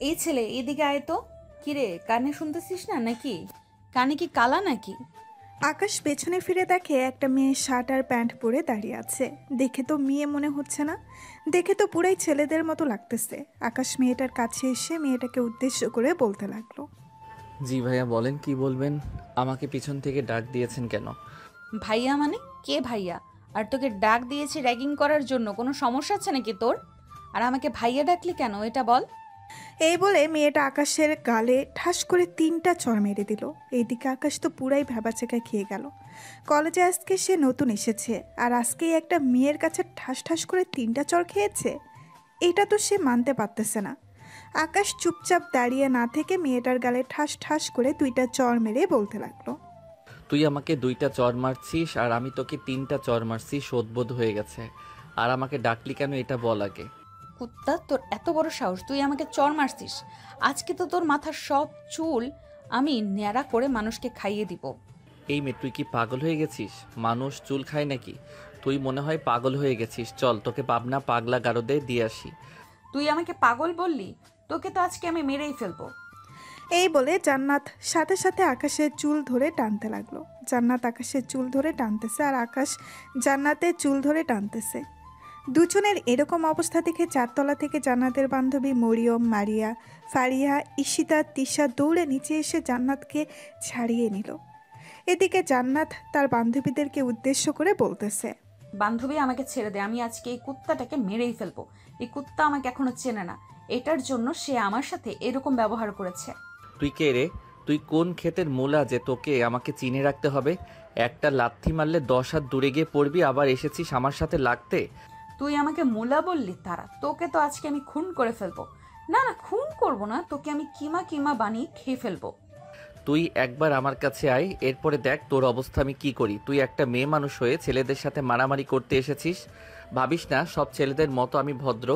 এই ছেলে এদিকে আয় তো। কিরে, কানে শুনতেছিস না নাকি? কানে কি কালা নাকি? আকাশ পেছনে ফিরে দেখে একটা মেয়ে শার্ট আর প্যান্ট পরে দাঁড়িয়ে আছে। দেখে তো মেয়ে মনে হচ্ছে না, দেখে তো পুরাই ছেলেদের মতো লাগতেছে। আকাশ মেয়েটার কাছে এসে মেয়েটাকে উদ্দেশ্য করে বলতে লাগলো। জি ভাইয়া, বলেন কি বলবেন। আমাকে পিছন থেকে ডাক দিয়েছেন কেন? ভাইয়া মানে কে ভাইয়া? আর তোকে ডাক দিয়েছি র্যাগিং করার জন্য, কোনো সমস্যা আছে নাকি তোর? আর আমাকে ভাইয়া ডাকলি কেন এটা বল। এই বলে মেয়েটা আকাশের গালে ঠাস করে 3টা চড় মেরে দিল। এইদিকে আকাশ তো পুরাই ভ্যাবাচেকা খেয়ে গেল। কলেজে আজকে সে নতুন এসেছে, আর আজকেই একটা মেয়ের কাছে ঠাস ঠাস করে 3টা চড় খেয়েছে। এটা তো সে মানতে পারতেছে না। আকাশ চুপচাপ দাঁড়িয়ে না থেকে মেয়েটার গালে ঠাস ঠাস করে 2টা চড় মেরে বলতে লাগলো। তুই আমাকে 2টা চড় মারছিস আর আমি তোকে 3টা চড় মারছি, শোধবোধ হয়ে গেছে। আর আমাকে ডাকলি কেন এটা বল আগে। কুত্তা, তোর এত বড় সাহস, তুই আমাকে চর মারছিস? আজকে তো তোর মাথার সব চুল আমি ন্যাড়া করে মানুষকে খাইয়ে দিব। এই মেয়ে, তুই কি পাগল হয়ে গেছিস? মানুষ চুল খায় নাকি? তুই মনে হয় পাগল হয়ে গেছিস। চল তোকে পাবনা পাগলা গারদে দিয়ে আসি। তুই আমাকে পাগল বললি? তোকে তো আজকে আমি মেরেই ফেলবো। এই বলে জান্নাত সাথে সাথে আকাশের চুল ধরে টানতে লাগলো। জান্নাত আকাশের চুল ধরে টানতেছে আর আকাশ জান্নাতের চুল ধরে টানতেছে। দুজনের এরকম অবস্থা দেখে 4তলা থেকে জান্নাতের বান্ধবী মরিয়ম, মারিয়া, ফারিয়া, ঈশিতা, তিশা দৌড়ে নিচে এসে জান্নাতকে ছাড়িয়ে নিল। এদিকে জান্নাত তার বান্ধবীদেরকে উদ্দেশ্য করে বলতেছে। বান্ধবী, আমাকে ছেড়ে দে, আমি আজকে এই কুত্তাটাকে মেরেই ফেলবো। এই কুত্তা আমাকে এখনো চেনে না, এটার জন্য সে আমার সাথে এরকম ব্যবহার করেছে। তুই কে রে? তুই কোন ক্ষেতের মূলা যে তোকে আমাকে চিনে রাখতে হবে? একটা লাথি মারলে 10 হাত দূরে গিয়ে পড়বি, আবার এসেছিস আমার সাথে লাগতে। তুই আমাকে মুলা বললি, তারা তোকে তো আজকে আমি খুন করে ফেলবো। না না, খুন করব না, তোকে আমি কিমা কিমা বানিয়ে খেয়ে ফেলবো। তুই একবার আমার কাছে আয়, এরপরে দেখ তোর অবস্থা আমি কি করি। তুই একটা মেয়ে মানুষ হয়ে ছেলেদের সাথে মারামারি করতে এসেছিস। ভাবিস না সব ছেলেদের মতো আমি ভদ্র।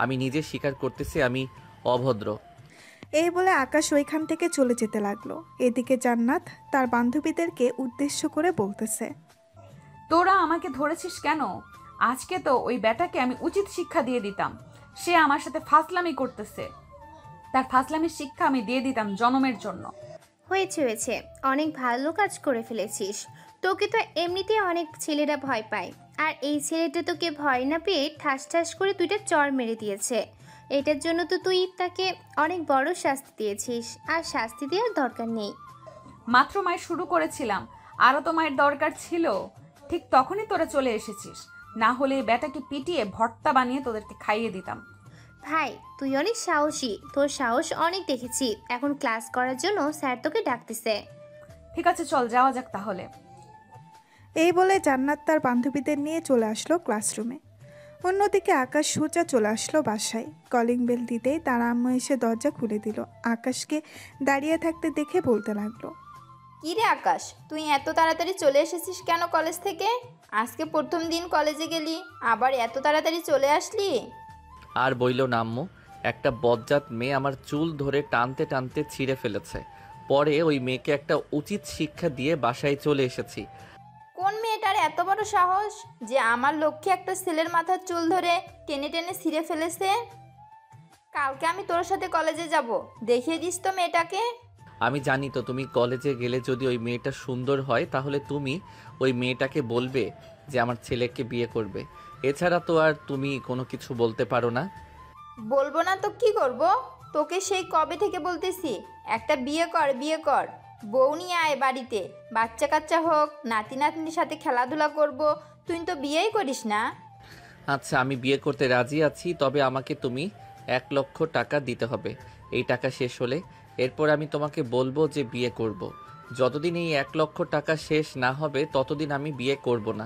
আমি নিজে স্বীকার করতেছি আমি অভদ্র। এই বলে আকাশ ওইখান থেকে চলে যেতে লাগলো। এদিকে জান্নাত তার বান্ধবীদেরকে উদ্দেশ্য করে বলতেছে। তোরা আমাকে ধরেছিস কেন? আজকে তো ওই বেটাকে আমি উচিত শিক্ষা দিয়ে দিতাম। সে আমার সাথে ফাজলামি করতেছে, তার ফাজলামির শিক্ষা আমি দিয়ে দিতাম জনমের জন্য। হয়েছে হয়েছে, অনেক ভালো কাজ করে ফেলেছিস। তোকে তো এমনিতেই অনেক ছেলেরা ভয় পায়, আর এই ছেলেটা তোকে ভয় না পেয়ে ঠাস ঠাস করে 2টা চড় মেরে দিয়েছে। এটার জন্য তো তুই তাকে অনেক বড় শাস্তি দিয়েছিস, আর শাস্তি দেওয়ার দরকার নেই। মাত্র মায়ের শুরু করেছিলাম, আরও তো মায়ের দরকার ছিল। ঠিক তখনই তোরা চলে এসেছিস, না হলে এই বেটাকে পিটিয়ে ভর্তা বানিয়ে তোদেরকে খাইয়ে দিতাম। ভাই, তুই অনেক সাহসী, তোর সাহস অনেক দেখেছি। এখন ক্লাস করার জন্য স্যার তোকে ডাকতেছে। ঠিক আছে, চল যাওয়া যাক তাহলে। এই বলে জান্নাত তার বান্ধবীদের নিয়ে চলে আসলো ক্লাসরুমে। অন্যদিকে আকাশ সোজা চলে আসলো বাসায়। কলিং বেল দিতেই তার আম্মু এসে দরজা খুলে দিল। আকাশকে দাঁড়িয়ে থাকতে দেখে বলতে লাগলো। কি রে আকাশ, তুই এত তাড়াতাড়ি চলে এসেছিস কেন কলেজ থেকে? আজকে প্রথম দিন কলেজে গেলি, আবার এত তাড়াতাড়ি চলে আসলি? আর বইল না আম্মু, একটা বজ্জাত মেয়ে আমার চুল ধরে টানতে টানতে ছিঁড়ে ফেলেছে। পরে ওই মেয়েকে একটা উচিত শিক্ষা দিয়ে বাসায় চলে এসেছি। কোন মেয়েটার এত বড় সাহস যে আমার লক্ষ্যে একটা ছেলের মাথার চুল ধরে টেনে টেনে ছিঁড়ে ফেলেছে? কালকে আমি তোর সাথে কলেজে যাব, দেখিয়ে দিস তো মেয়েটাকে। আমি জানি তো তুমি কলেজে গেলে যদি ওই মেয়েটা সুন্দর হয় তাহলে তুমি ওই মেয়েটাকে বলবে যে আমার ছেলেকে বিয়ে করবে। এছাড়া তো আর তুমি কোনো কিছু বলতে পারো না। বলবো না তো কি করব? তোকে সেই কবে থেকে বলতেছি একটা বিয়ে কর, বিয়ে কর। বউ নিয়ে আয় বাড়িতে, বাচ্চা কাচ্চা হোক, নাতি নাতনির সাথে খেলাধুলা করব। তুই তো বিয়েই করিস না। আচ্ছা, আমি বিয়ে করতে রাজি আছি, তবে আমাকে তুমি 1,00,000 টাকা দিতে হবে। এই টাকা শেষ হলে এরপর আমি তোমাকে বলবো যে বিয়ে করব। যতদিন এই 1,00,000 টাকা শেষ না হবে ততদিন আমি বিয়ে করব না।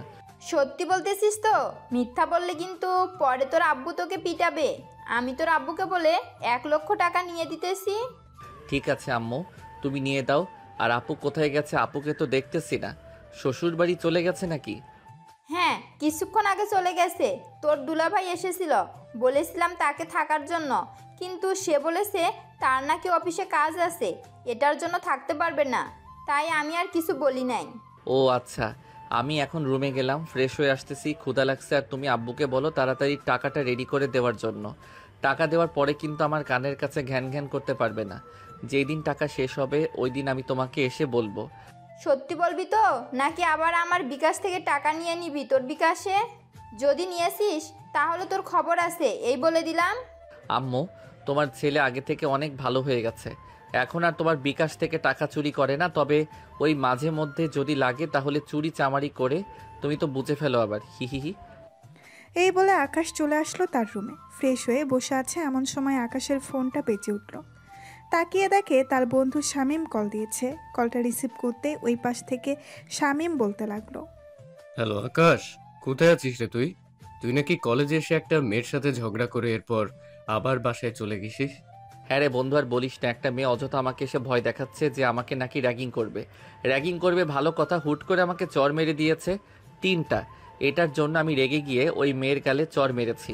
সত্যি বলতেছিস তো? মিথ্যা বললে কিন্তু পরে তোর আব্বু তোকে পিটাবে। আমি তোর আব্বুকে বলে 1,00,000 টাকা নিয়ে দিতেছি। ঠিক আছে আম্মু, তুমি নিয়ে দাও। আর আপু কোথায় গেছে? আপুকে তো দেখতেছি না। শ্বশুর বাড়ি চলে গেছে নাকি? হ্যাঁ, কিছুক্ষণ আগে চলে গেছে। তোর দুলাভাই এসেছিল, বলেছিলাম তাকে থাকার জন্য, কিন্তু সে বলেছে তার নাকি অফিসে কাজ আছে, এটার জন্য থাকতে পারবে না। তাই আমি আর কিছু বলি নাই। ও আচ্ছা, আমি এখন রুমে গেলাম, ফ্রেশ হয়ে আসতেছি, ক্ষুধা লাগছে। আর তুমি আব্বুকে বলো তাড়াতাড়ি টাকাটা রেডি করে দেওয়ার জন্য। টাকা দেওয়ার পরে কিন্তু আমার কানের কাছে ঘ্যান ঘ্যান করতে পারবে না। যেই দিন টাকা শেষ হবে ওই দিন আমি তোমাকে এসে বলবো। সত্যি বলবি তো, নাকি আবার আমার বিকাশ থেকে টাকা নিয়ে নিবি তোর বিকাশে? যদি নিয়েছিস তাহলে তোর খবর আছে, এই বলে দিলাম। আম্মু, তোমার ছেলে আগে থেকে অনেক ভালো হয়ে গেছে, এখন আর তোমার বিকাশ থেকে টাকা চুরি করে না। তবে ওই মাঝে মধ্যে যদি লাগে তাহলে চুরি চামারি করে, তুমি তো বুঝে ফেলো আবার। হি হি হি। এই বলে আকাশ চলে আসলো তার রুমে। ফ্রেশ হয়ে বসে আছে এমন সময় আকাশের ফোনটা বেজে উঠল। তাকিয়ে দেখে তার বন্ধু শামীম কল দিয়েছে। কলটা রিসিভ করতে ওই পাশ থেকে শামীম বলতে লাগলো, হ্যালো আকাশ, কোথায় আছিস রে তুই? তুই নাকি কলেজে এসে একটা মেয়ের সাথে ঝগড়া করে এরপর আবার বাসায় চলে গেছিস। হ্যাঁ রে বন্ধু, আর বলিস না, একটা মেয়ে অযথা আমাকে এসে ভয় দেখাচ্ছে যে আমাকে নাকি র্যাগিং করবে। র্যাগিং করবে ভালো কথা, হুট করে আমাকে চর মেরে দিয়েছে 3টা। এটার জন্য আমি রেগে গিয়ে ওই মেয়ের গালে চর মেরেছি।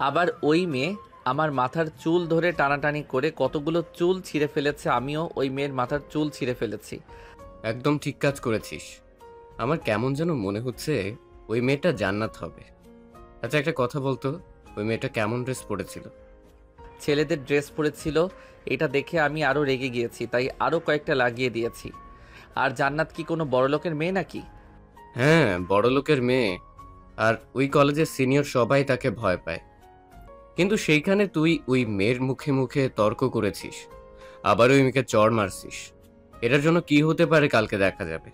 আবার ওই মেয়ে আমার মাথার চুল ধরে টানাটানি করে কতগুলো চুল ছিঁড়ে ফেলেছে, আমিও ওই মেয়ের মাথার চুল ছিঁড়ে ফেলেছি। একদম ঠিক কাজ করেছিস। আমার কেমন যেন মনে হচ্ছে ওই মেয়েটা জান্নাত হবে। আচ্ছা একটা কথা বলতো, ওই মেয়েটা কেমন ড্রেস পরেছিল? ছেলেদের ড্রেস পরেছিল, এটা দেখে আমি আরও রেগে গিয়েছি, তাই আরও কয়েকটা লাগিয়ে দিয়েছি। আর জান্নাত কি কোনো বড়লোকের মেয়ে নাকি? হ্যাঁ, বড় লোকের মেয়ে। আর ওই কলেজের সিনিয়র সবাই তাকে ভয় পায়। কিন্তু সেইখানে তুই ওই মেয়ের মুখে মুখে তর্ক করেছিস, আবার ওই মেয়েকে চড় মারছিস। এটার জন্য কি হতে পারে কালকে দেখা যাবে।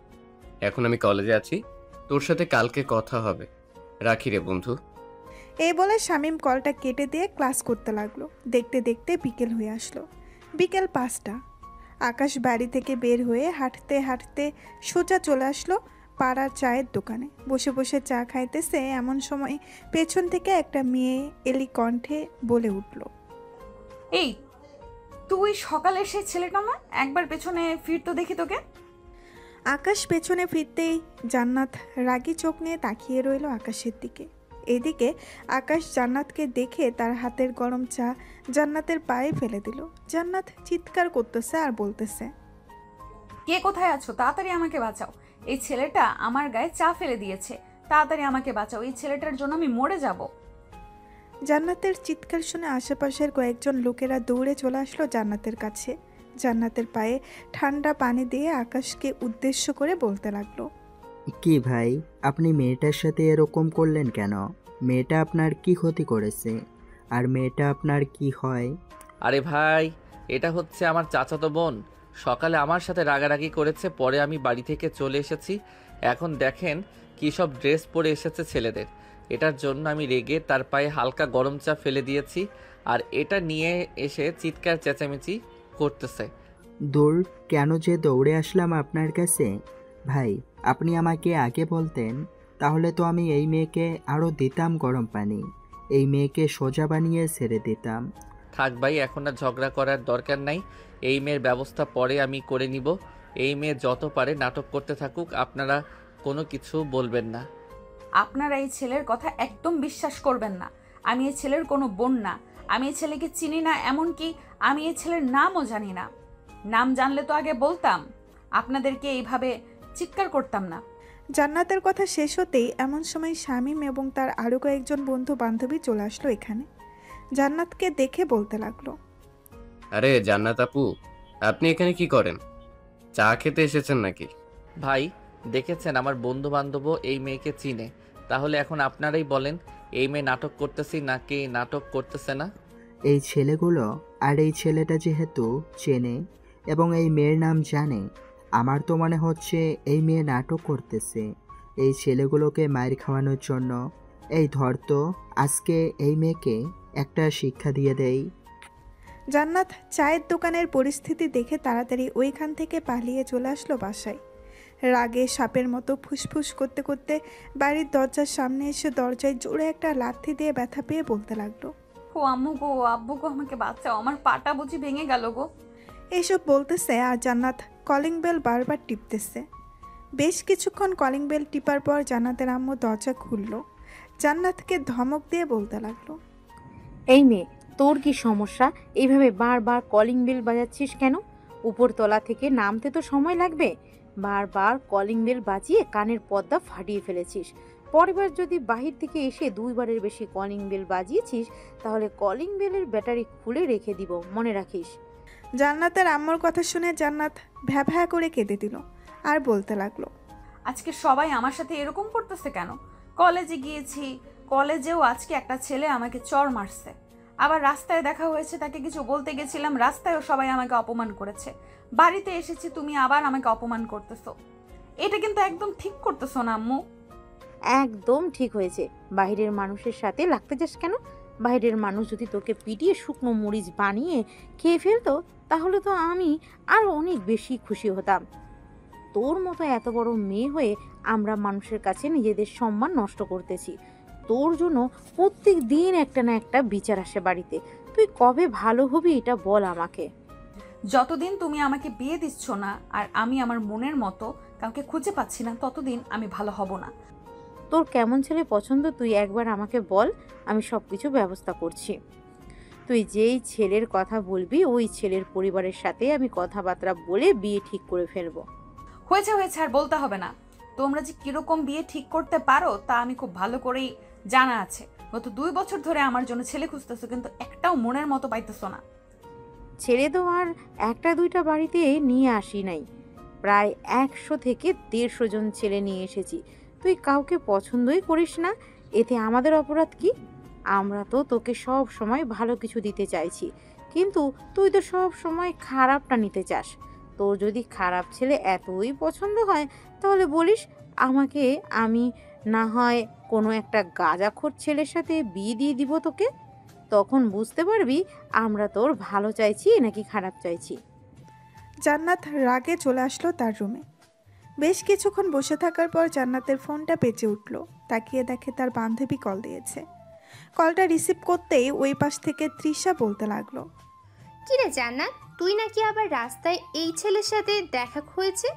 এখন আমি কলেজে আছি, তোর সাথে কালকে কথা হবে। রাখি রে বন্ধু। এই বলে শামীম কলটা কেটে দিয়ে ক্লাস করতে লাগলো। দেখতে দেখতে বিকেল হয়ে আসলো। বিকেল 5টা। আকাশ বাড়ি থেকে বের হয়ে হাঁটতে হাঁটতে সোজা চলে আসলো পাড়ার চায়ের দোকানে। বসে বসে চা খাইতেছে এমন সময় পেছন থেকে একটা মেয়ে এলি কণ্ঠে বলে উঠল, এই, তুই সকালে সেই ছেলেটা না? একবার পেছনে ফিরতো দেখি তোকে। আকাশ পেছনে ফিরতেই জান্নাত রাগী চোখ নিয়ে তাকিয়ে রইল আকাশের দিকে। এদিকে আকাশ জান্নাতকে দেখে তার হাতের গরম চা জান্নাতের পায়ে ফেলে দিল। জান্নাত চিৎকার করতেছে আর বলতেছে, কে কোথায় আছো? তাড়াতাড়ি আমাকে বাঁচাও। এই ছেলেটা আমার গায়ে চা ফেলে দিয়েছে, তাড়াতাড়ি আমাকে বাঁচাও, এই ছেলেটার জন্য আমি মরে যাব। জান্নাতের চিৎকার শুনে আশেপাশের কয়েকজন লোকেরা দৌড়ে চলে আসলো জান্নাতের কাছে। জান্নাতের পায়ে ঠান্ডা পানি দিয়ে আকাশকে উদ্দেশ্য করে বলতে লাগলো, কি ভাই, আপনি মেয়েটার সাথে এরকম করলেন কেন? মেয়েটা আপনার কি ক্ষতি করেছে? আর মেয়েটা আপনার কি হয়? আরে ভাই, এটা হচ্ছে আমার চাচাতো বোন। সকালে আমার সাথে রাগারাগি করেছে, পরে আমি বাড়ি থেকে চলে এসেছি। এখন দেখেন কী সব ড্রেস পরে এসেছে ছেলেদের। এটার জন্য আমি রেগে তার পায়ে হালকা গরম চা ফেলে দিয়েছি, আর এটা নিয়ে এসে চিৎকার চেঁচামেচি করতেছে। দূর, কেন যে দৌড়ে আসলাম আপনার কাছে? ভাই, আপনি আমাকে আগে বলতেন, তাহলে তো আমি এই মেয়েকে আরও দিতাম গরম পানি, এই মেয়েকে সোজা বানিয়ে ছেড়ে দিতাম। থাক ভাই, এখন আর ঝগড়া করার দরকার নাই। এই মেয়ের ব্যবস্থা পরে আমি করে নিব। এই মেয়ে যত পারে নাটক করতে থাকুক, আপনারা কোনো কিছু বলবেন না। আপনারা এই ছেলের কথা একদম বিশ্বাস করবেন না। আমি এই ছেলের কোনো বোন না, আমি এই ছেলেকে চিনি না, এমনকি আমি এই ছেলের নামও জানি না। নাম জানলে তো আগে বলতাম, আপনাদেরকে এইভাবে চিৎকার করতাম না। জান্নাতের কথা শেষ হতেই এমন সময় শামীম এবং তার আরও কয়েকজন বন্ধু বান্ধবী চলে আসলো এখানে। জান্নাতকে দেখে বলতে লাগলো, আরে জান্নাত আপু, আপনি এখানে কি করেন? চা খেতে এসেছেন নাকি? ভাই দেখেছেন, আমার বন্ধু বান্ধবও এই মেয়েকে চিনে। তাহলে এখন আপনারাই বলেন, এই মেয়ে নাটক করতেছি নাকি নাটক করতেছে না? এই ছেলেগুলো আর এই ছেলেটা যেহেতু চেনে এবং এই মেয়ের নাম জানে, আমার তো মনে হচ্ছে এই মেয়ে নাটক করতেছে এই ছেলেগুলোকে মায়ের খাওয়ানোর জন্য। এই ধর তো, আজকে এই মেয়েকে একটা শিক্ষা দিয়ে দেই। জান্নাত চায়ের দোকানের পরিস্থিতি দেখে তাড়াতাড়ি ওইখান থেকে পালিয়ে চলে আসলো বাসায়। রাগে সাপের মতো ফুসফুস করতে করতে বাড়ির দরজার সামনে এসে দরজায় জোরে একটা লাথি দিয়ে ব্যথা পেয়ে বলতে লাগলো, ও আম্মু গো, আব্বু গো, আমাকে বাঁচাও, আমার পাটা বুঝি ভেঙে গেল গো। এইসব বলতেছে আর জান্নাত কলিং বেল বারবার টিপতেছে। বেশ কিছুক্ষণ কলিং বেল টিপার পর জান্নাতের আম্মু দরজা খুলল। জান্নাতকে ধমক দিয়ে বলতে লাগলো, এই মেয়ে, তোর কি সমস্যা? এইভাবে বারবার কলিং বেল বাজাচ্ছিস কেন? উপরতলা থেকে নামতে তো সময় লাগবে। বারবার কলিং বেল বাজিয়ে কানের পর্দা ফাটিয়ে ফেলেছিস। পরেরবার যদি বাহির থেকে এসে 2বারের বেশি কলিং বেল বাজিয়েছিস তাহলে কলিং বেলের ব্যাটারি খুলে রেখে দিব, মনে রাখিস। জান্নাতের আম্মুর কথা শুনে জান্নাত ভ্যা করে কেঁদে দিল আর বলতে লাগলো, আজকে সবাই আমার সাথে এরকম করতেছে কেন? কলেজে গিয়েছি, কলেজেও আজকে একটা ছেলে আমাকে চড় মারছে। আবার রাস্তায় দেখা হয়েছে, তাকে কিছু বলতে গেছিলাম, রাস্তায়ও সবাই আমাকে অপমান করেছে। বাড়িতে এসেছি, তুমি আবার আমাকে অপমান করতেছো। এটা কিন্তু একদম ঠিক করতেছো না আম্মু। একদম ঠিক হয়েছে। বাইরের মানুষের সাথে লাগতে যাস কেন? বাইরের মানুষ যদি তোকে পিটিয়ে শুকনো মরিচ বানিয়ে খেয়ে ফেলতো তাহলে তো আমি আরো অনেক বেশি খুশি হতাম। তোর মতো এত বড় মেয়ে হয়ে আমরা মানুষের কাছে নিজেদের সম্মান নষ্ট করতেছি। তোর জন্য প্রত্যেক দিন একটা না একটা বিচার আসে বাড়িতে। তুই কবে ভালো হবি এটা বল আমাকে। যতদিন তুমি আমাকে বিয়ে দিচ্ছ না আর আমি আমার মনের মতো কাউকে খুঁজে পাচ্ছি না, ততদিন আমি ভালো হব না। তোর কেমন ছেলে পছন্দ তুই একবার আমাকে বল, আমি সব কিছু ব্যবস্থা করছি। তুই যেই ছেলের কথা বলবি ওই ছেলের পরিবারের সাথে আমি কথাবার্তা বলে বিয়ে ঠিক করে ফেলবো। হয়েছে হয়েছে, আর বলতে হবে না। তোমরা যে কিরকম বিয়ে ঠিক করতে পারো তা আমি খুব ভালো করেই জানা আছে। গত 2 বছর ধরে আমার জন্য ছেলে খুঁজতেছো, কিন্তু একটাও মনের মতো পাইতেছো না। ছেলে তো আর একটা দুইটা বাড়িতে নিয়ে আসি নাই, প্রায় 100 থেকে 150 জন ছেলে নিয়ে এসেছি। তুই কাউকে পছন্দই করিস না, এতে আমাদের অপরাধ কি? আমরা তো তোকে সব সময় ভালো কিছু দিতে চাইছি, কিন্তু তুই তো সব সময় খারাপটা নিতে চাস। তোর যদি খারাপ ছেলে এতই পছন্দ হয় তাহলে বলিস আমাকে, আমি না হয় কোনো একটা গাঁজাখোর ছেলের সাথে বিয়ে দিয়ে দিব তোকে। তখন বুঝতে পারবি আমরা তোর ভালো চাইছি নাকি খারাপ চাইছি। জান্নাত রাগে চলে আসলো তার রুমে। বেশ কিছুক্ষণ বসে থাকার পর জান্নাতের ফোনটা বেজে উঠল। তাকিয়ে দেখে তার বান্ধবী কল দিয়েছে। কলটা রিসিভ করতেই ওই পাশ থেকে তৃষা বলতে লাগলো, কিরে জান্নাত, তুই নাকি আবার রাস্তায় এই ছেলের সাথে দেখা হয়েছে,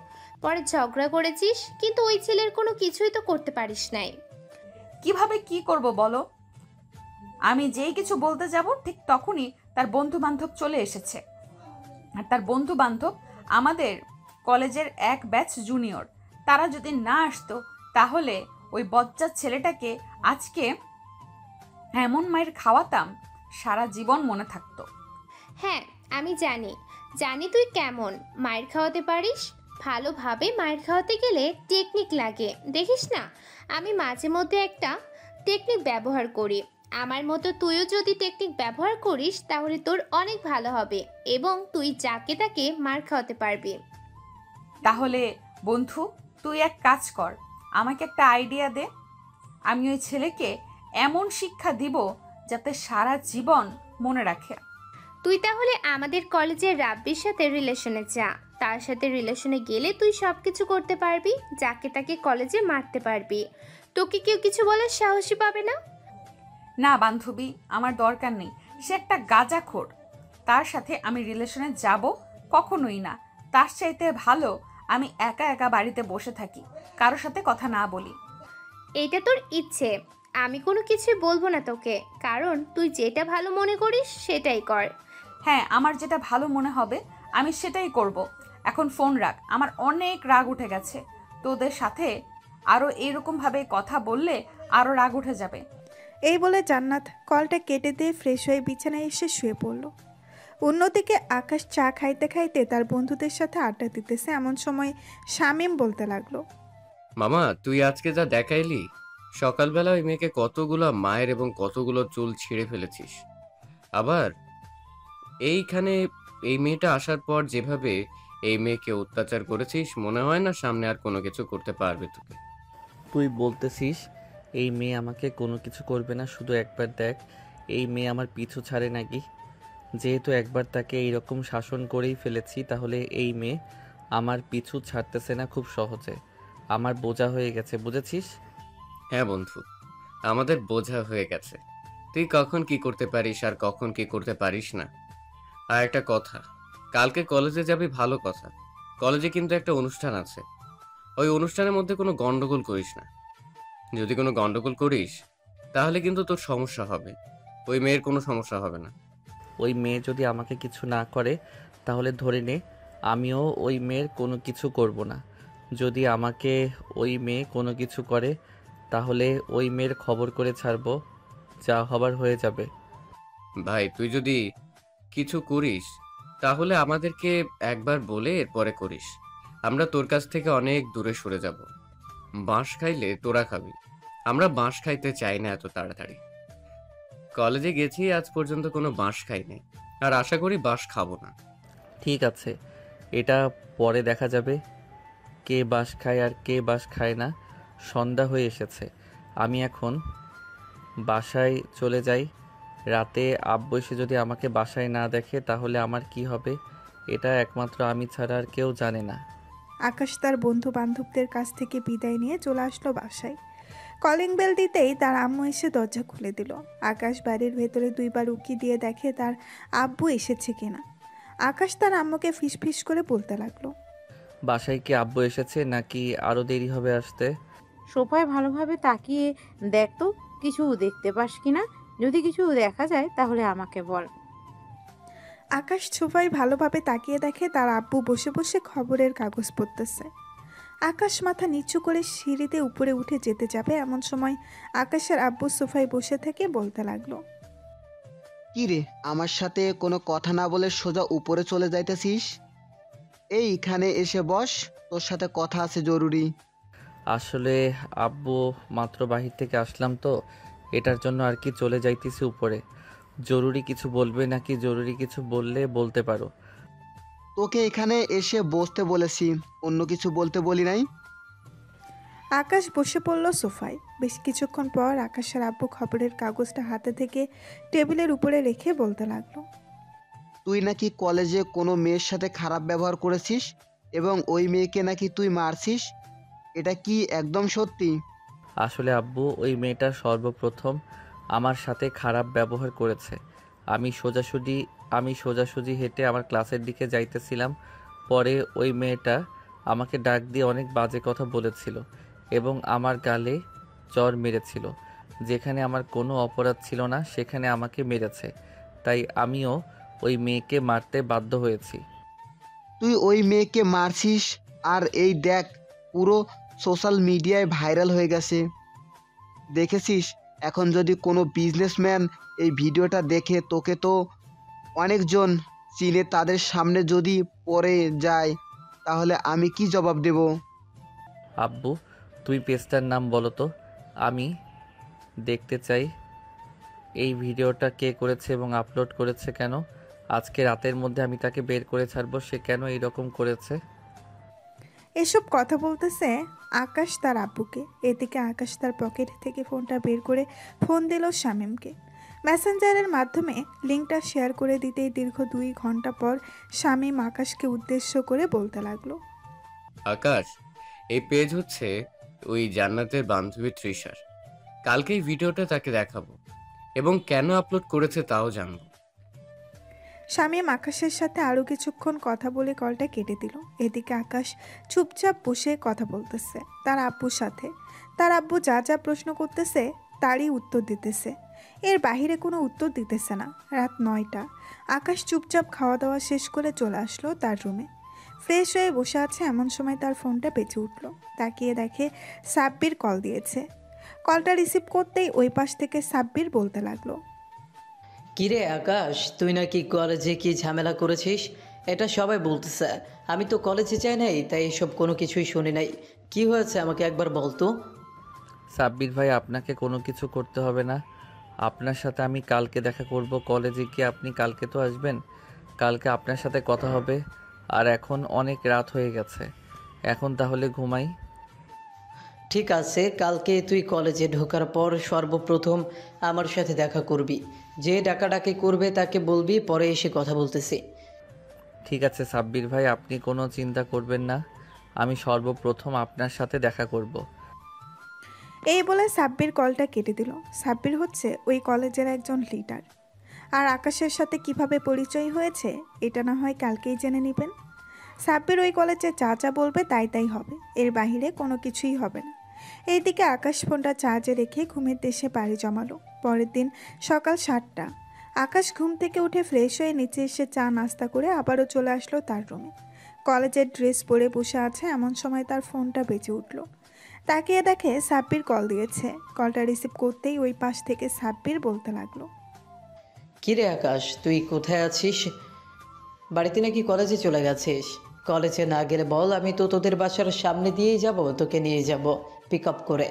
পরে ঝগড়া করেছিস, কিন্তু ওই ছেলের কোনো কিছুই তো করতে পারিস নাই। কিভাবে কি করব বলো? আমি যেই কিছু বলতে যাব ঠিক তখনই তার বন্ধু বান্ধব চলে এসেছে। আর তার বন্ধু বান্ধব আমাদের কলেজের এক ব্যাচ জুনিয়র। তারা যদি না আসতো তাহলে ওই বজ্জাত ছেলেটাকে আজকে এমন মায়ের খাওয়াতাম সারা জীবন মনে থাকতো। হ্যাঁ আমি জানি, জানি তুই কেমন মায়ের খাওয়াতে পারিস। ভালোভাবে মায়ের খাওয়াতে গেলে টেকনিক লাগে, দেখিস না? আমি মাঝে মধ্যে একটা টেকনিক ব্যবহার করি। আমার মতো তুইও যদি টেকনিক ব্যবহার করিস তাহলে তোর অনেক ভালো হবে এবং তুই যাকে তাকে মার খাওয়াতে পারবি। তাহলে বন্ধু, তুই এক কাজ কর, আমাকে একটা আইডিয়া দে। আমি ওই ছেলেকে এমন শিক্ষা দিব যাতে সারা জীবন মনে রাখে। তুই তাহলে আমাদের কলেজের রাব্বির সাথে রিলেশনে যা। তার সাথে রিলেশনে গেলে তুই সব কিছু করতে পারবি, যাকে তাকে কলেজে মারতে পারবি। তোকে কেউ কিছু বলার সাহসই পাবে না। না বান্ধবী, আমার দরকার নেই। সে একটা গাঁজাখোর, তার সাথে আমি রিলেশনে যাব কখনোই না। তার চাইতে ভালো আমি একা একা বাড়িতে বসে থাকি, কারোর সাথে কথা না বলি। এইটা তোর ইচ্ছে, আমি কোনো কিছু বলবো না তোকে, কারণ তুই যেটা ভালো মনে করিস সেটাই কর। হ্যাঁ, আমার যেটা ভালো মনে হবে আমি সেটাই করব। এখন ফোন রাখ, আমার অনেক রাগ উঠে গেছে। তোদের সাথে আরও এইরকমভাবে কথা বললে আরও রাগ উঠে যাবে। এই বলে জান্নাত কলটা কেটে দিয়ে ফ্রেশ হয়ে বিছানায় এসে শুয়ে পড়ল। অন্যদিকে আকাশ চা খাইতে খাইতে তার বন্ধুদের সাথে আড্ডা দিতেছে। এমন সময় শামীম বলতে লাগলো, মামা তুই আজকে যা দেখাইলি, সকালবেলা ওই মেয়েকে কতগুলো মায়ের এবং কতগুলো চুল ছিঁড়ে ফেলেছিস। আবার এইখানে এই মেয়েটা আসার পর যেভাবে এই মেয়েকে অত্যাচার করেছিস, মনে হয় না সামনে আর কোনো কিছু করতে পারবে তোকে। তুই বলতেছিস এই মেয়ে আমাকে কোনো কিছু করবে না? শুধু একবার দেখ, এই মেয়ে আমার পিছু ছাড়ে নাকি? যেহেতু একবার তাকে এইরকম শাসন করেই ফেলেছি, তাহলে এই মেয়ে আমার পিছু ছাড়তেছে না খুব সহজে। আমার বোঝা হয়ে গেছে, বুঝেছিস? হ্যাঁ বন্ধু, আমাদের বোঝা হয়ে গেছে তুই কখন কি করতে পারিস আর কখন কি করতে পারিস না। আর একটা কথা, কালকে কলেজে যাবি ভালো কথা, কলেজে কিন্তু একটা অনুষ্ঠান আছে। ওই অনুষ্ঠানের মধ্যে কোনো গন্ডগোল করিস না। যদি কোনো গন্ডগোল করিস তাহলে কিন্তু তোর সমস্যা হবে, ওই মেয়ের কোনো সমস্যা হবে না। ওই মেয়ে যদি আমাকে কিছু না করে তাহলে ধরে নে আমিও ওই মেয়ের কোনো কিছু করব না। যদি আমাকে ওই মেয়ে কোনো কিছু করে তাহলে ওই মেয়ের খবর করে ছাড়বো, যা হবার হয়ে যাবে। ভাই তুই যদি কিছু করিস তাহলে আমাদেরকে একবার বলে এরপরে করিস। আমরা তোর কাছ থেকে অনেক দূরে সরে যাব। বাঁশ খাইলে তোরা খাবি, আমরা বাঁশ খাইতে চাই না এত তাড়াতাড়ি। কলেজে গেছি, আজ পর্যন্ত কোনো বাঁশ খাই নাই, আর আশা করি বাঁশ খাবো না। ঠিক আছে, এটা পরে দেখা যাবে, কে বাঁশ খায় আর কে বাঁশ খায় না। সন্ধ্যা হয়ে এসেছে, আমি এখন বাসায় চলে যাই। রাতে আব্বু এসে যদি আমাকে বাসায় না দেখে তাহলে আমার কি হবে, এটা একমাত্র আমি ছাড়া আর কেউ জানে না। আকাশ তার বন্ধু বান্ধবদের কাছ থেকে বিদায় নিয়ে চলে আসলো বাসায়। কলিং বেল দিতেই তার আম্মু এসে দরজা খুলে দিল। আকাশ বাড়ির ভেতরে দুইবার উকি দিয়ে দেখে তার আব্বু এসেছে কিনা। আকাশ তার আম্মুকে ফিসফিস করে বলতে লাগলো, বাসায় কি আব্বু এসেছে নাকি আরও দেরি হবে আসতে? সোফায় ভালোভাবে তাকিয়ে দেখ তো কিছু দেখতে পাস কিনা। যদি কিছু দেখা যায় তাহলে আমাকে বল। আকাশ সোফায় ভালোভাবে তাকিয়ে দেখে তার আব্বু বসে বসে খবরের কাগজ পড়তেছে। আকাশ মাথা নিচু করে সিঁড়িতে উপরে উঠে যেতে যাবে, এমন সময় আকাশের আব্বু সোফায় বসে থেকে বলতে লাগলো, কি রে, আমার সাথে কোনো কথা না বলে সোজা উপরে চলে যাইতেছিস? এইখানে এসে বস, তোর সাথে কথা আছে জরুরি। আসলে আব্বু, মাত্র বাহির থেকে আসলাম তো, এটার জন্য আর কি চলে যাইতেছি উপরে। জরুরি কিছু বলবে নাকি জরুরি কিছু বললে বলতে পারো। তোকে এখানে এসে বসতে বলেছি, অন্য কিছু বলতে বলি নাই। আকাশ বসে পড়ল সোফায়। বেশ কিছুক্ষণ পর আকাশের আব্বু খবরের কাগজটা হাতে থেকে টেবিলের উপরে রেখে বলতে লাগলো, তুই নাকি কলেজে কোনো মেয়ের সাথে খারাপ ব্যবহার করেছিস এবং ওই মেয়েকে নাকি তুই মারছিস, এটা কি একদম সত্যি? আসলে আব্বু, ওই মেয়েটা সর্বপ্রথম আমার সাথে খারাপ ব্যবহার করেছে। আমি সোজাসুজি হেঁটে আমার ক্লাসের দিকে যাইতেছিলাম। পরে ওই মেয়েটা আমাকে ডাক দিয়ে অনেক বাজে কথা বলেছিল এবং আমার গালে চড় মেরেছিল। যেখানে আমার কোনো অপরাধ ছিল না সেখানে আমাকে মেরেছে, তাই আমিও ওই মেয়েকে মারতে বাধ্য হয়েছি। তুই ওই মেয়েকে মারছিস, আর এই দেখ পুরো সোশ্যাল মিডিয়ায় ভাইরাল হয়ে গেছে, দেখেছিস? এখন যদি কোনো বিজনেসম্যান এই ভিডিওটা দেখে, তোকে তো অনেকজন চিনে, তাদের সামনে যদি পড়ে যায় তাহলে আমি কি জবাব দেব? আব্বু, তুই পেজটার নাম বলো তো, আমি দেখতে চাই এই ভিডিওটা কে করেছে এবং আপলোড করেছে কেন। আজকে রাতের মধ্যে আমি তাকে বের করে ছাড়বো, সে কেন এইরকম করেছে। এসব কথা বলতেছে আকাশ তার আব্বুকে। এদিকে আকাশ তার পকেট থেকে ফোনটা বের করে ফোন দিল শামীমকে। মেসেঞ্জারের মাধ্যমে লিঙ্কটা শেয়ার করে দিতেই দীর্ঘ 2 ঘন্টা পর শামীম আকাশকে উদ্দেশ্য করে বলতে লাগলো, আকাশ, এই পেজ হচ্ছে ওই জান্নাতের বান্ধবী তৃষার। কালকেই ভিডিওটা তাকে দেখাবো এবং কেন আপলোড করেছে তাও জানবো। শামীম আকাশের সাথে আরও কিছুক্ষণ কথা বলে কলটা কেটে দিল। এদিকে আকাশ চুপচাপ বসে কথা বলতেছে তার আব্বুর সাথে। তার আব্বু যা যা প্রশ্ন করতেছে তারই উত্তর দিতেছে, এর বাহিরে কোনো উত্তর দিতেছে না। রাত 9টা। আকাশ চুপচাপ খাওয়া দাওয়া শেষ করে চলে আসলো তার রুমে। ফ্রেশ হয়ে বসে আছে, এমন সময় তার ফোনটা বেজে উঠল। তাকিয়ে দেখে সাব্বির কল দিয়েছে। কলটা রিসিভ করতেই ওই পাশ থেকে সাব্বির বলতে লাগলো, কিরে আকাশ, তুই নাকি কলেজে কি ঝামেলা করেছিস? এটা সবাই বলতেছে। আমি তো কলেজে যাই নাই, তাই এসব কোনো কিছুই শুনি নাই। কি হয়েছে আমাকে একবার বলতো। সাব্বির ভাই, আপনাকে কোনো কিছু করতে হবে না। আপনার সাথে আমি কালকে দেখা করব কলেজে গিয়ে। আপনি কালকে তো আসবেন, কালকে আপনার সাথে কথা হবে। আর এখন অনেক রাত হয়ে গেছে, এখন তাহলে ঘুমাই। ঠিক আছে, কালকে তুই কলেজে ঢোকার পর সর্বপ্রথম আমার সাথে দেখা করবি। যে ডাকাডাকি করবে তাকে বলবি পরে এসে কথা বলতেছি। ঠিক আছে সাব্বির ভাই, আপনি কোনো চিন্তা করবেন না, আমি সর্বপ্রথম আপনার সাথে দেখা করব। এই বলে সাব্বির কলটা কেটে দিল। সাব্বির হচ্ছে ওই কলেজের একজন লিডার। আর আকাশের সাথে কিভাবে পরিচয় হয়েছে এটা না হয় কালকেই জেনে নেবেন। সাব্বির ওই কলেজে যা যা বলবে তাই তাই হবে, এর বাহিরে কোনো কিছুই হবে না। এইদিকে আকাশ ফোনটা চার্জে রেখে ঘুমের দেশে পাড়ি জমালো। পরের দিন সকাল 7টা। আকাশ ঘুম থেকে উঠে ফ্রেশ হয়ে নিচে এসে চা নাস্তা করে আবারও চলে আসলো তার রুমে। কলেজের ড্রেস পরে বসে আছে, এমন সময় তার ফোনটা বেজে উঠল। তাকিয়ে দেখে সাব্বির কল দিয়েছে। কলটা রিসিভ করতেই ওই পাশ থেকে সাব্বির বলতে লাগলো, কিরে আকাশ, তুই কোথায় আছিস? বাড়িতে নাকি কলেজে চলে গেছিস? কলেজে না গেলে বল, আমি তো তোদের বাসার সামনে দিয়েই যাব, তোকে নিয়ে যাব পিক আপ করে।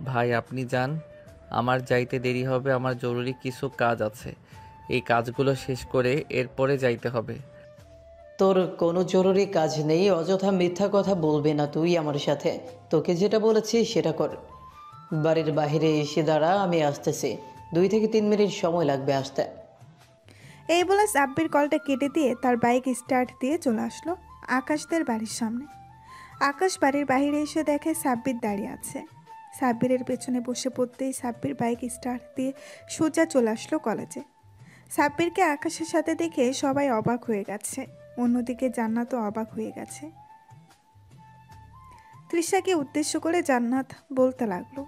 ভাই আপনি যান, আমার যাইতে দেরি হবে, আমার জরুরি কিছু কাজ আছে, এই কাজগুলো শেষ করে এরপরে যাইতে হবে। তোর কোনো জরুরি কাজ নেই, অযথা মিথ্যা কথা বলবি না তুই আমার সাথে। তোকে যেটা বলেছি সেটা কর। বাড়ির বাইরে এসে দাঁড়া, আমি আসতেছি। 2 থেকে 3 মিনিট সময় লাগবে আসতে। এই বলে সাব্বির কলটা কেটে দিয়ে তার বাইক স্টার্ট দিয়ে চলে আসলো আকাশদের বাড়ির সামনে। আকাশ বাড়ির বাইরে এসে দেখে সাব্বির দাঁড়িয়ে আছে। সাব্বিরের পেছনে বসে পড়তেই সাব্বির বাইক স্টার্ট দিয়ে সোজা চলে আসলো কলেজে। সাব্বিরকে আকাশের সাথে দেখে সবাই অবাক হয়ে গেছে, অন্যদিকে জান্নাতও অবাক হয়ে গেছে। তৃষাকে উদ্দেশ্য করে জান্নাত বলতে লাগলো,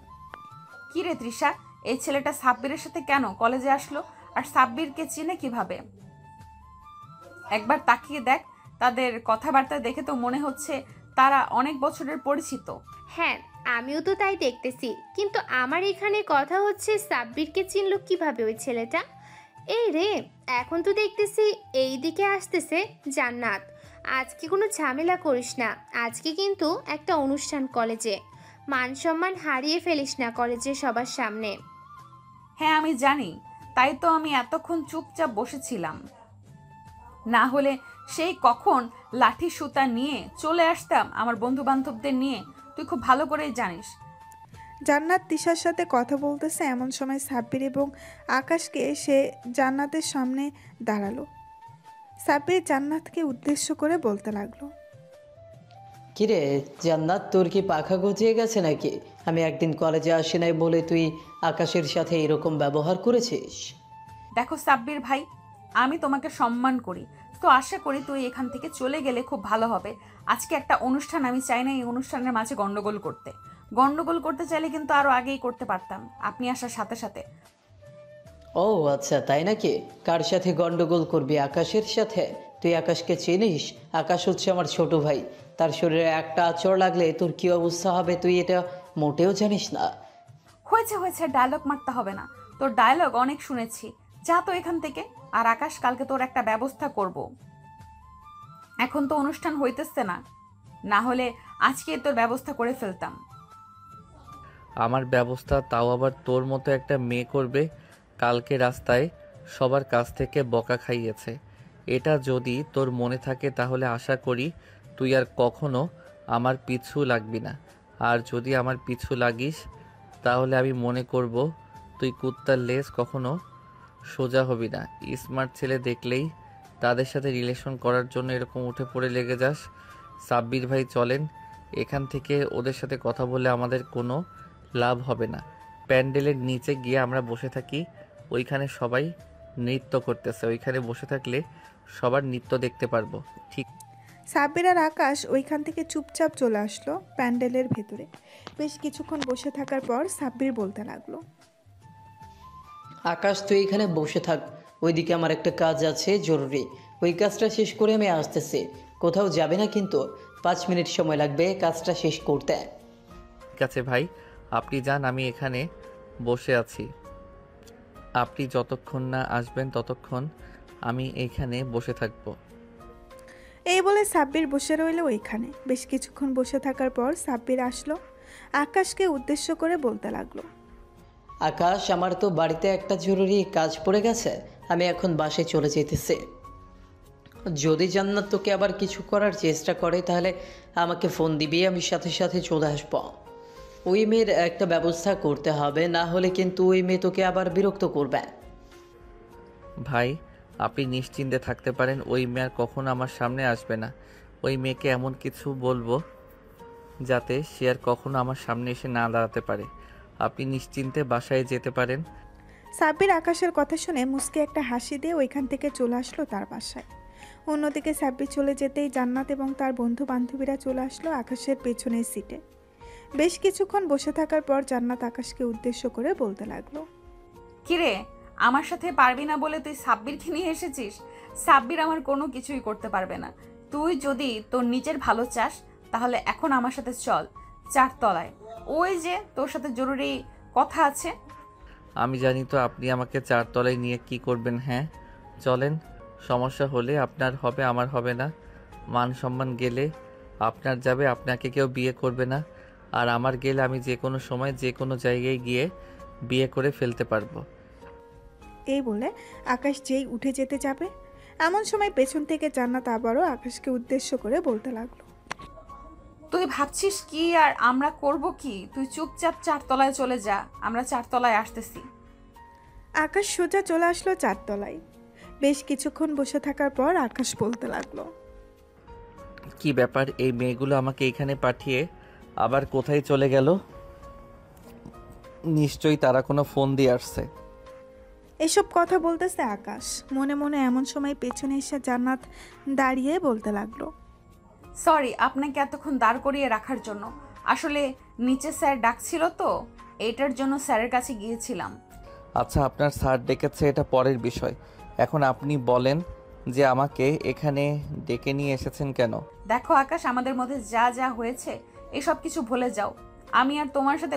কি রে তৃষা, এই ছেলেটা সাব্বিরের সাথে কেন কলেজে আসলো? আর সাব্বিরকে চিনে কিভাবে? একবার তাকিয়ে দেখ, তাদের কথাবার্তা দেখে তো মনে হচ্ছে তারা অনেক বছরের পরিচিত। হ্যাঁ, আমিও তো তাই দেখতেছি, কিন্তু আমার এখানে কথা হচ্ছে সাব্বিরকে চিনলো কিভাবে ওই ছেলেটা? এই রে, এখন তো দেখতেছি এই দিকে আসতেছে জান্নাত। আজকে কোনো ঝামেলা করিস না, আজকে কিন্তু একটা অনুষ্ঠান কলেজে, মান সম্মান হারিয়ে ফেলিস না কলেজের সবার সামনে। হ্যাঁ আমি জানি, তাই তো আমি এতক্ষণ চুপচাপ বসেছিলাম, না হলে সেই কখন লাঠি সুতা নিয়ে চলে আসতাম আমার বন্ধু বান্ধবদের নিয়ে, তুই খুব ভালো করেই জানিস। জান্নাত তিশার সাথে কথা বলতেছে এমন সময় সাব্বির এবং আকাশকে সে জান্নাতের সামনে দাঁড়ালো। সাব্বির জান্নাতকে উদ্দেশ্য করে বলতে লাগলো, কিরে জান্নাত, তোর কি পাখা গজিয়ে গেছে নাকি? আমি একদিন কলেজে আসি নাই বলে তুই আকাশের সাথে এরকম ব্যবহার করেছিস? দেখো সাব্বির ভাই, আমি তোমাকে সম্মান করি, তো আশা করি তুই এখান থেকে চলে গেলে খুব ভালো হবে। আজকে একটা অনুষ্ঠান, আমি চাই না এই অনুষ্ঠানের মাঝে গন্ডগোল করতে চাইলে কিন্তু আরো আগেই করতে পারতাম, আপনি আসার সাথে সাথে। ও আচ্ছা, তাই নাকি? কার সাথে গন্ডগোল করবি? আকাশের সাথে? তুই আকাশকে চিনিস? আকাশ হচ্ছে আমার ছোট ভাই, তার শরীরে একটা আঁচড় লাগলে তোর কি অবস্থা হবে তুই এটা মোটেও জানিস না। হয়েছে, ডায়লগ মারতে হবে না, তোর ডায়লগ অনেক শুনেছি, যা তো এখান থেকে। আর আকাশ, কালকে তোর একটা ব্যবস্থা করব। এখন তো অনুষ্ঠান হইতেছে না, না হলে আজকে তোর ব্যবস্থা করে ফেলতাম। আমার ব্যবস্থা তাও আবার তোর মতো একটা মেয়ে করবে? কালকে রাস্তায় সবার কাছ থেকে বকা খাইয়েছে, এটা যদি তোর মনে থাকে তাহলে আশা করি তুই আর কখনো আমার পিছু লাগবি না। আর যদি আমার পিছু লাগিস তাহলে আমি মনে করব তুই কুত্তার লেজ কখনো সোজা হবি না। স্মার্ট ছেলে দেখলেই তাদের সাথে রিলেশন করার জন্য এরকম উঠে পড়ে লেগে যাস। সাব্বির ভাই চলেন এখান থেকে, ওদের সাথে কথা বলে আমাদের কোনো লাভ হবে না। প্যান্ডেলের নিচে গিয়ে আমরা বসে থাকি, ওইখানে সবাই নৃত্য করতেছে, ওইখানে বসে থাকলে সবার নৃত্য দেখতে পারবো। ঠিক? সাব্বির আর আকাশ ওইখান থেকে চুপচাপ চলে আসলো প্যান্ডেলের ভেতরে। বেশ কিছুক্ষণ বসে থাকার পর সাব্বির বলতে লাগলো, আকাশ, তুই এখানে বসে থাক, ওইদিকে আমার একটা কাজ আছে জরুরি, ওই কাজটা শেষ করে আমি আসতেছি। কোথাও যাবে না কিন্তু, 5 মিনিট সময় লাগবে কাজটা শেষ করতে। ঠিক আছে ভাই, আপনি যান, আমি এখানে বসে আছি। আপনি যতক্ষণ না আসবেন ততক্ষণ আমি এইখানে বসে থাকবো। এই বলে সাব্বির বসে রইল ওইখানে। বেশ কিছুক্ষণ বসে থাকার পর সাব্বির আসলো, আকাশকে উদ্দেশ্য করে বলতে লাগলো, আকাশ, আমার তো বাড়িতে একটা জরুরি কাজ পড়ে গেছে, আমি এখন বাসায় চলে যেতেছি। যদি জান্নাত তোকে আবার কিছু করার চেষ্টা করে তাহলে আমাকে ফোন দিবি, আমি সাথে সাথে চলে আসবো। ওই মেয়ের একটা ব্যবস্থা করতে হবে, না হলে কিন্তু ওই মেয়ে তোকে আবার বিরক্ত করবে। ভাই আপনি নিশ্চিন্তে থাকতে পারেন, ওই মেয়ে আর কখনো আমার সামনে আসবে না। ওই মেয়েকে এমন কিছু বলবো যাতে সে আর কখনো আমার সামনে এসে না দাঁড়াতে পারে। আপনি নিশ্চিন্তে বাসায় যেতে পারেন। সাব্বির আকাশের কথা শুনে মুস্কি একটা হাসি দিয়ে ওইখান থেকে চলে আসলো তার বাসায়। অন্যদিকে সাব্বির চলে যেতেই জান্নাত এবং তার বন্ধু বান্ধবীরা চলে আসলো আকাশের পেছনের সিটে। বেশ কিছুক্ষণ বসে থাকার পর জান্নাত আকাশকে উদ্দেশ্য করে বলতে লাগলো, কিরে, আমার সাথে পারবি না বলে তুই সাব্বিরকে নিয়ে এসেছিস? সাব্বির আমার কোনো কিছুই করতে পারবে না। তুই যদি তোর নিজের ভালো চাস তাহলে এখন আমার সাথে চল 4 তলায়, ওই যে তোর সাথে জরুরি কথা আছে। আমি জানি তো আপনি আমাকে 4 তলায় নিয়ে কি করবেন। হ্যাঁ চলেন, সমস্যা হলে আপনার হবে, আমার হবে না। মান সম্মান গেলে আপনার যাবে, আপনাকে কেউ বিয়ে করবে না। আর আমার গেলে আমি যে কোনো সময় যে কোনো জায়গায় গিয়ে বিয়ে করে ফেলতে পারবো। এই বলে আকাশ যেই উঠে যেতে যাবে এমন সময় পেছন থেকে জান্নাত আবারও আকাশকে উদ্দেশ্য করে বলতে লাগলো। তুই ভাবছিস কি আর আমরা করব কি? তুই চুপচাপ 4 তলায় চলে যা, আমরা 4 তলায় আসতেছি। আকাশ সোজা চলে আসলো 4 তলায়। বেশ কিছুক্ষণ বসে থাকার পর আকাশ বলতে লাগলো। কি ব্যাপার, এই মেয়েগুলো আমাকে এখানে পাঠিয়ে আবার কোথায় চলে গেল? নিশ্চয়ই তারা কোনো ফোন দিয়ে আসছে। এসব কথা বলতেছে আকাশ মনে মনে। এমন সময় পেছনে এসে জান্নাত দাঁড়িয়ে বলতে লাগলো। সরি আপনাকে এতক্ষণ দাঁড় করিয়ে রাখার জন্য। আসলে নিচে স্যার ডাকছিল তো, এইটার জন্য স্যারের কাছে গিয়েছিলাম। আচ্ছা, আপনার স্যার ডেকেছে এটা পরের বিষয়। এখন আপনি বলেন যে আমাকে এখানে ডেকে নিয়ে এসেছেন কেন? দেখো আকাশ, আমাদের মধ্যে যা যা হয়েছে এসব কিছু ভুলে যাও। আমি আর তোমার সাথে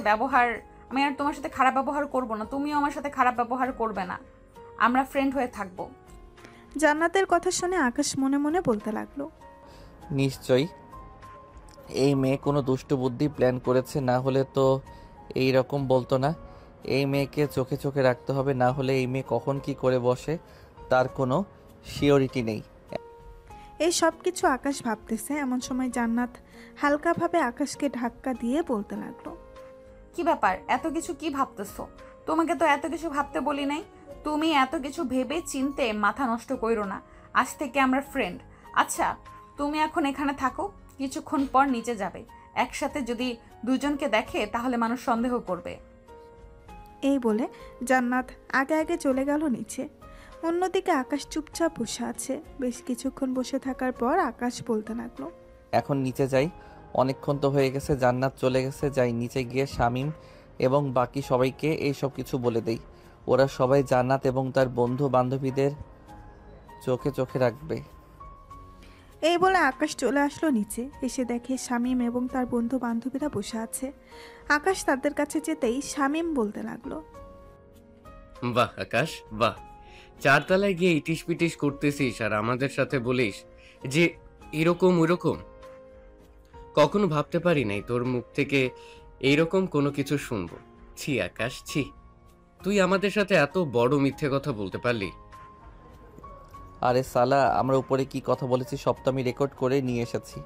খারাপ ব্যবহার করব না, তুমিও আমার সাথে খারাপ ব্যবহার করবে না। আমরা ফ্রেন্ড হয়ে থাকবো। জান্নাতের কথা শুনে আকাশ মনে মনে বলতে লাগলো। নিশ্চয়ই এই মেয়ে কোনো দুষ্ট বুদ্ধি প্ল্যান করেছে, না হলে তো এই রকম বলতো না। এই মেয়েকে চোখে চোখে রাখতে হবে, না হলে এই মেয়ে কখন কি করে বসে তার কোনো শিওরিটি নেই। এই সব কিছু আকাশ ভাবতেছে এমন সময় জান্নাত হালকাভাবে আকাশকে ধাক্কা দিয়ে বলতে লাগলো। কি ব্যাপার, এত কিছু কি ভাবতেছো? তোমাকে তো এত কিছু ভাবতে বলি নাই। তুমি এত কিছু ভেবে চিনতে মাথা নষ্ট কইরো না। আজ থেকে আমরা ফ্রেন্ড। আচ্ছা তুমি এখন এখানে থাকো, কিছুক্ষণ পর নিচে যাবে। একসাথে যদি দুজনকে দেখে তাহলে মানুষ সন্দেহ করবে। এই বলে জান্নাত আগে আগে চলে গেল নিচে। অন্যদিকে আকাশ চুপচাপ বসে আছে। বেশ কিছুক্ষণ বসে থাকার পর আকাশ বলতে লাগলো। এখন নিচে যাই, অনেকক্ষণ তো হয়ে গেছে। জান্নাত চলে গেছে, যাই নিচে গিয়ে শামীম এবং বাকি সবাইকে এই সব কিছু বলে দেই। ওরা সবাই জান্নাত এবং তার বন্ধু বান্ধবীদের চোখে চোখে রাখবে। এই বলে আকাশ চলে আসলো নিচে। এসে দেখে শামীম এবং তার বন্ধু বান্ধবীরা বসে আছে। আকাশ তাদের কাছে যেতেই শামীম বলতে লাগলো। বাহ আকাশ বাহ, 4 তলায় গিয়ে ইটিস পিটিস করতেছিস আর আমাদের সাথে বলিস যে এরকম ওইরকম। কখনো ভাবতে পারি নাই তোর মুখ থেকে এইরকম কোনো কিছু শুনবো। ছি আকাশ ছি, তুই আমাদের সাথে এত বড় মিথ্যে কথা বলতে পারলি? আরে সালা, আমরা উপরে কি কথা বলেছি সব তো আমি রেকর্ড করে নিয়ে এসেছি।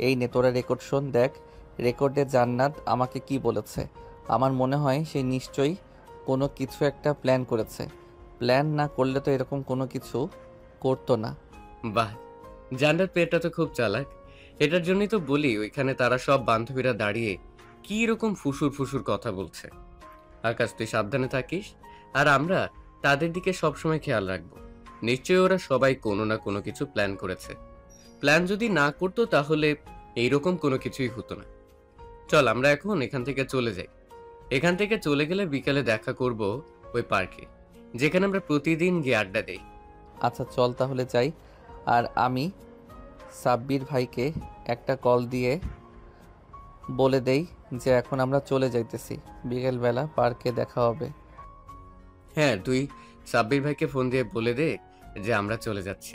এই নে তোরা রেকর্ড শোন, দেখ রেকর্ডে জান্নাত আমাকে কি বলেছে। আমার মনে হয় সে নিশ্চয়ই কোনো কিছু একটা প্ল্যান করেছে। প্ল্যান না করলে তো এরকম কোনো কিছু করতো না। বাহ, জান্নাত পেটটা তো খুব চালাক। এটার জন্যই তো বলি ওইখানে তারা সব বান্ধবীরা দাঁড়িয়ে কি রকম ফুসুর ফুসুর কথা বলছে। আকাশ তুই সাবধানে থাকিস, আর আমরা তাদের দিকে সবসময় খেয়াল রাখবো। নিশ্চয়ই ওরা সবাই কোনো না কোনো কিছু প্ল্যান করেছে। প্ল্যান যদি না করতো তাহলে এইরকম কোনো কিছুই হতো না। চল আমরা এখন এখান থেকে চলে যাই। এখান থেকে চলে গেলে বিকালে দেখা করব ওই পার্কে, যেখানে আমরা প্রতিদিন গিয়ে আড্ডা দেই। আচ্ছা চল তাহলে যাই। আর আমি সাব্বির ভাইকে একটা কল দিয়ে বলে দেই যে এখন আমরা চলে যাইতেছি, বিকেলবেলা পার্কে দেখা হবে। হ্যাঁ, তুই সাব্বির ভাইকে ফোন দিয়ে বলে দে যে আমরা চলে যাচ্ছি।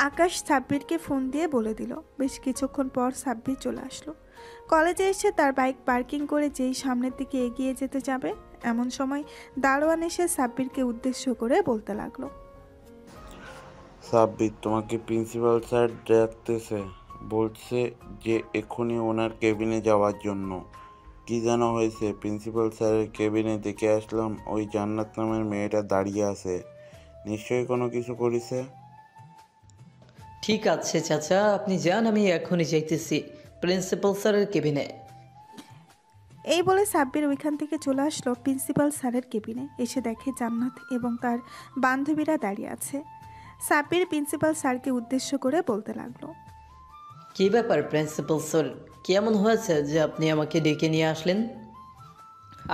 আকাশ সাব্বিরকে ফোন দিয়ে বলে দিল। বেশ কিছুক্ষণ পর সাব্বির চলে আসলো। কলেজে এসে তার বাইক পার্কিং করে যেই সামনের দিকে এগিয়ে যেতে যাবে এমন সময় দারোয়ান এসে সাব্বিরকে উদ্দেশ্য করে বলতে লাগলো। সাব্বির, তোমাকে প্রিন্সিপাল স্যার ডাকতেছে, বলছে যে এক্ষুনি ওনার কেবিনে যাওয়ার জন্য। কি যেন হয়েছে? প্রিন্সিপাল স্যারের কেবিনে দেখে আসলাম ওই জান্নাত নামের মেয়েটা দাঁড়িয়ে আছে। নিশ্চয়ই কোনো কিছু করেছে। ঠিক আছে চাচা, আপনি যান, আমি এখনই যাইতেছি প্রিন্সিপাল স্যারের কেবিনে। এই বলে সাব্বির ওইখান থেকে চলে আসলো প্রিন্সিপাল স্যারের কেবিনে। এসে দেখে জান্নাত এবং তার বান্ধবীরা দাঁড়িয়ে আছে। সাব্বির প্রিন্সিপাল স্যারকে উদ্দেশ্য করে বলতে লাগলো। কী ব্যাপার প্রিন্সিপাল স্যার, কেমন হয়েছে যে আপনি আমাকে ডেকে নিয়ে আসলেন?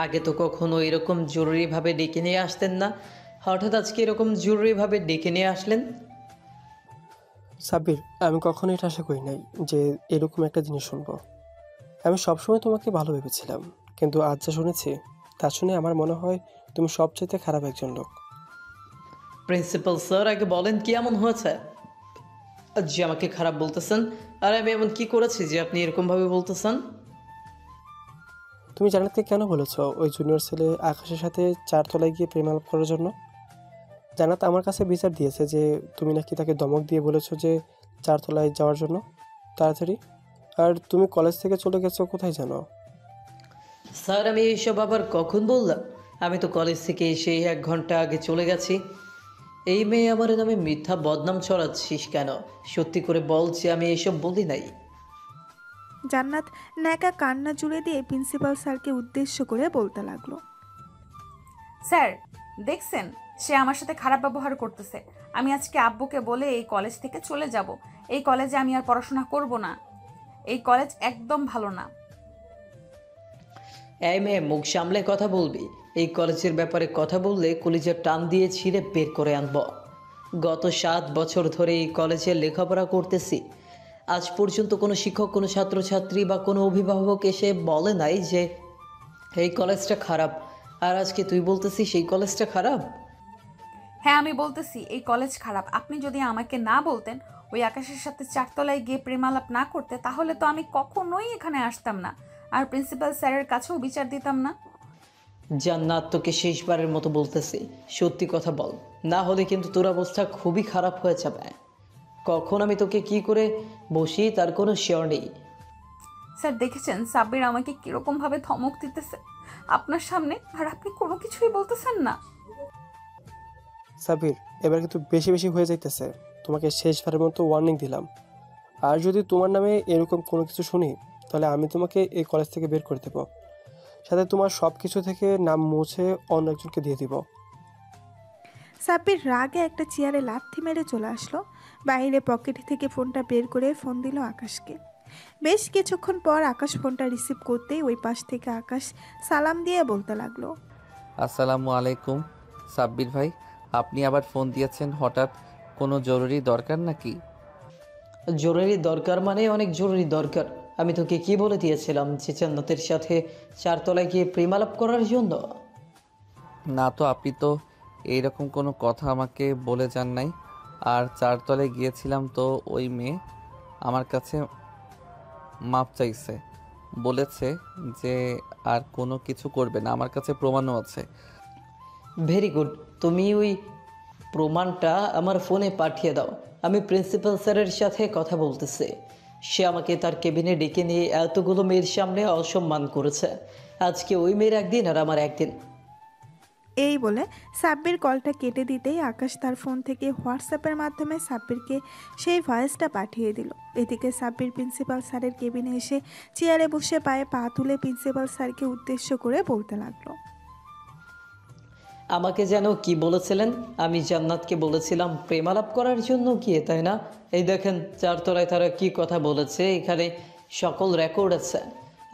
আগে তো কখনো এরকম জরুরিভাবে ডেকে নিয়ে আসতেন না, হঠাৎ আজকে এরকম জরুরিভাবে ডেকে নিয়ে আসলেন? সাব্বির, আমি কখনো এটা আশা করি নাই যে এরকম একটা জিনিস শুনবো। আমি সবসময় তোমাকে ভালো ভেবেছিলাম, কিন্তু আজ যা শুনেছি তা শুনে আমার মনে হয় তুমি সবচেয়ে খারাপ একজন লোক। প্রিন্সিপাল স্যার আগে বলেন কি এমন হয়েছে যে আমাকে খারাপ বলতেছেন? আর আমি এমন কি করেছি যে আপনি এরকমভাবে বলতেছেন? তুমি জান্নাতকে কেন বলেছো ওই জুনিয়র ছেলে আকাশের সাথে 4 তলায় গিয়ে প্রেম আলাপ করার জন্য? জান্নাত আমার কাছে বিচার দিয়েছে যে তুমি নাকি তাকে ধমক দিয়ে বলেছো যে 4 তলায় যাওয়ার জন্য তাড়াতাড়ি। আর তুমি কলেজ থেকে চলে গেছো কোথায় জানো? স্যার আমি এইসব আবার কখন বললাম? আমি তো কলেজ থেকে এসে 1 ঘন্টা আগে চলে গেছি। এই মেয়ে আমার নামে মিথ্যা বদনাম ছড়াচ্ছিস কেন? সত্যি করে বল যে আমি এইসব বলি নাই। জান্নাত ন্যাকা কান্না জুড়ে দিয়ে প্রিন্সিপাল স্যারকে উদ্দেশ্য করে বলতে লাগলো। স্যার দেখছেন, সে আমার সাথে খারাপ ব্যবহার করতেছে। আমি আজকে আব্বুকে বলে এই কলেজ থেকে চলে যাব। এই কলেজে আমি আর পড়াশোনা করব না। এই কলেজ একদম ভালো না। এই মেয়ে মুখ সামলে কথা বলবি। এই কলেজের ব্যাপারে কথা বললে কলেজের টান দিয়ে ছিঁড়ে বের করে আনব। গত 7 বছর ধরে এই কলেজে লেখাপড়া করতেছি। আজ পর্যন্ত কোনো শিক্ষক, কোনো ছাত্রছাত্রী বা কোনো অভিভাবক এসে বলে নাই যে এই কলেজটা খারাপ। আর আজকে তুই বলতেছিস এই কলেজটা খারাপ? হ্যাঁ আমি বলতেছি এই কলেজ খারাপ। আপনি যদি আমাকে না বলতেন, ওই আকাশের সাথে 4 তলায় গিয়ে প্রেমালাপ না করতে, তাহলে তো আমি কখনোই এখানে আসতাম না, আর প্রিন্সিপাল স্যারের কাছেও বিচার দিতাম না। জান্নাত তোকে শেষবারের মতো বলতেছি, সত্যি কথা বল, না হলে কিন্তু তোর অবস্থা খুবই খারাপ হয়ে যাবে। কখন আমি তোকে কি করে বসি তার কোনো শিওর নেই। স্যার দেখেছেন সাব্বির আমাকে কিরকম ভাবে ধমক দিতেছে আপনার সামনে, আর আপনি কোনো কিছুই বলতেছেন না। সাবির, এবার কিন্তু বেশি বেশি হয়ে যাইতেছে। তোমাকে শেষবারের মতো ওয়ার্নিং দিলাম। আর যদি তোমার নামে এরকম কোনো কিছু শুনি, তাহলে আমি তোমাকে এই কলেজ থেকে বের করে দেবো, সাথে তোমার সব কিছু থেকে নাম মুছে অন্য একজনকে দিয়ে দিব। সাব্বির রাগে একটা চেয়ারে লাথি মেরে চলে আসলো। বাইরে পকেট থেকে ফোনটা বের করে ফোন দিল আকাশকে। বেশ কিছুক্ষণ পর আকাশ ফোনটা রিসিভ করতেই ওই পাশ থেকে আকাশ সালাম দিয়ে বলতে লাগলো, আসসালামু আলাইকুম সাব্বির ভাই, আপনি আবার ফোন দিয়েছেন হঠাৎ, কোনো জরুরি দরকার নাকি? জরুরি দরকার মানে অনেক জরুরি দরকার। আমি তোকে কি বলে দিয়েছিলাম যে জান্নাতের সাথে 4 তলায় গিয়ে প্রেমালাপ করার জন্য? না তো, আপনি তো এইরকম কোনো কথা আমাকে বলে যান নাই। আর 4 তলায় গিয়েছিলাম তো ওই মেয়ে আমার কাছে মাপ চাইছে, বলেছে যে আর কোনো কিছু করবে না, আমার কাছে প্রমাণও আছে। ভেরি গুড, তুমি ওই প্রমাণটা আমার ফোনে পাঠিয়ে দাও। আমি প্রিন্সিপাল স্যারের সাথে কথা বলতেছি। সে আমাকে তার কেবিনে ডেকে নিয়ে এতগুলো মেয়ের সামনে অসম্মান করেছে। আজকে ওই মেয়ের একদিন আর আমার একদিন। এই বলে সাব্বির কলটা কেটে দিতেই আকাশ তার ফোন থেকে হোয়াটসঅ্যাপের মাধ্যমে সাব্বিরকে সেই ভয়েসটা পাঠিয়ে দিল। এদিকে সাব্বির প্রিন্সিপাল স্যারের কেবিনে এসে চেয়ারে বসে পায়ে পা তুলে প্রিন্সিপাল স্যারকে উদ্দেশ্য করে বলতে লাগলো, আমাকে যেন কি বলেছিলেন? আমি জান্নাতকে বলেছিলাম প্রেমালাপ করার জন্য গিয়ে, তাই না? এই দেখেন 4 তলায় তারা কি কথা বলেছে, এখানে সকল রেকর্ড আছে।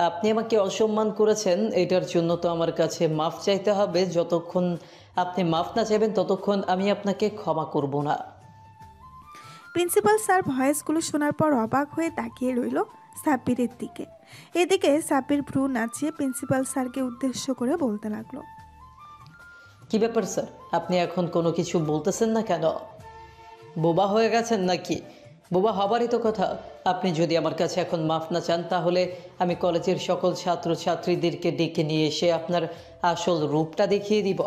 আপনি আমাকে অসম্মান করেছেন, এটার জন্য তো আমার কাছে মাফ চাইতে হবে। যতক্ষণ আপনি মাফ না চাইবেন ততক্ষণ আমি আপনাকে ক্ষমা করব না। প্রিন্সিপাল স্যার ভয়েসগুলো শোনার পর অবাক হয়ে তাকিয়ে রইল সাব্বিরের দিকে। এদিকে সাব্বির ভ্রু নাচিয়ে প্রিন্সিপাল স্যারকে উদ্দেশ্য করে বলতে লাগলো, কি ব্যাপার স্যার, আপনি এখন কোনো কিছু বলতেছেন না কেন? বোবা হয়ে গেছেন নাকি? বোবা হবারই তো কথা। আপনি যদি আমার কাছে এখন মাফ না চান, তাহলে আমি কলেজের সকল ছাত্রছাত্রীদেরকে ডেকে নিয়ে এসে আপনার আসল রূপটা দেখিয়ে দিব।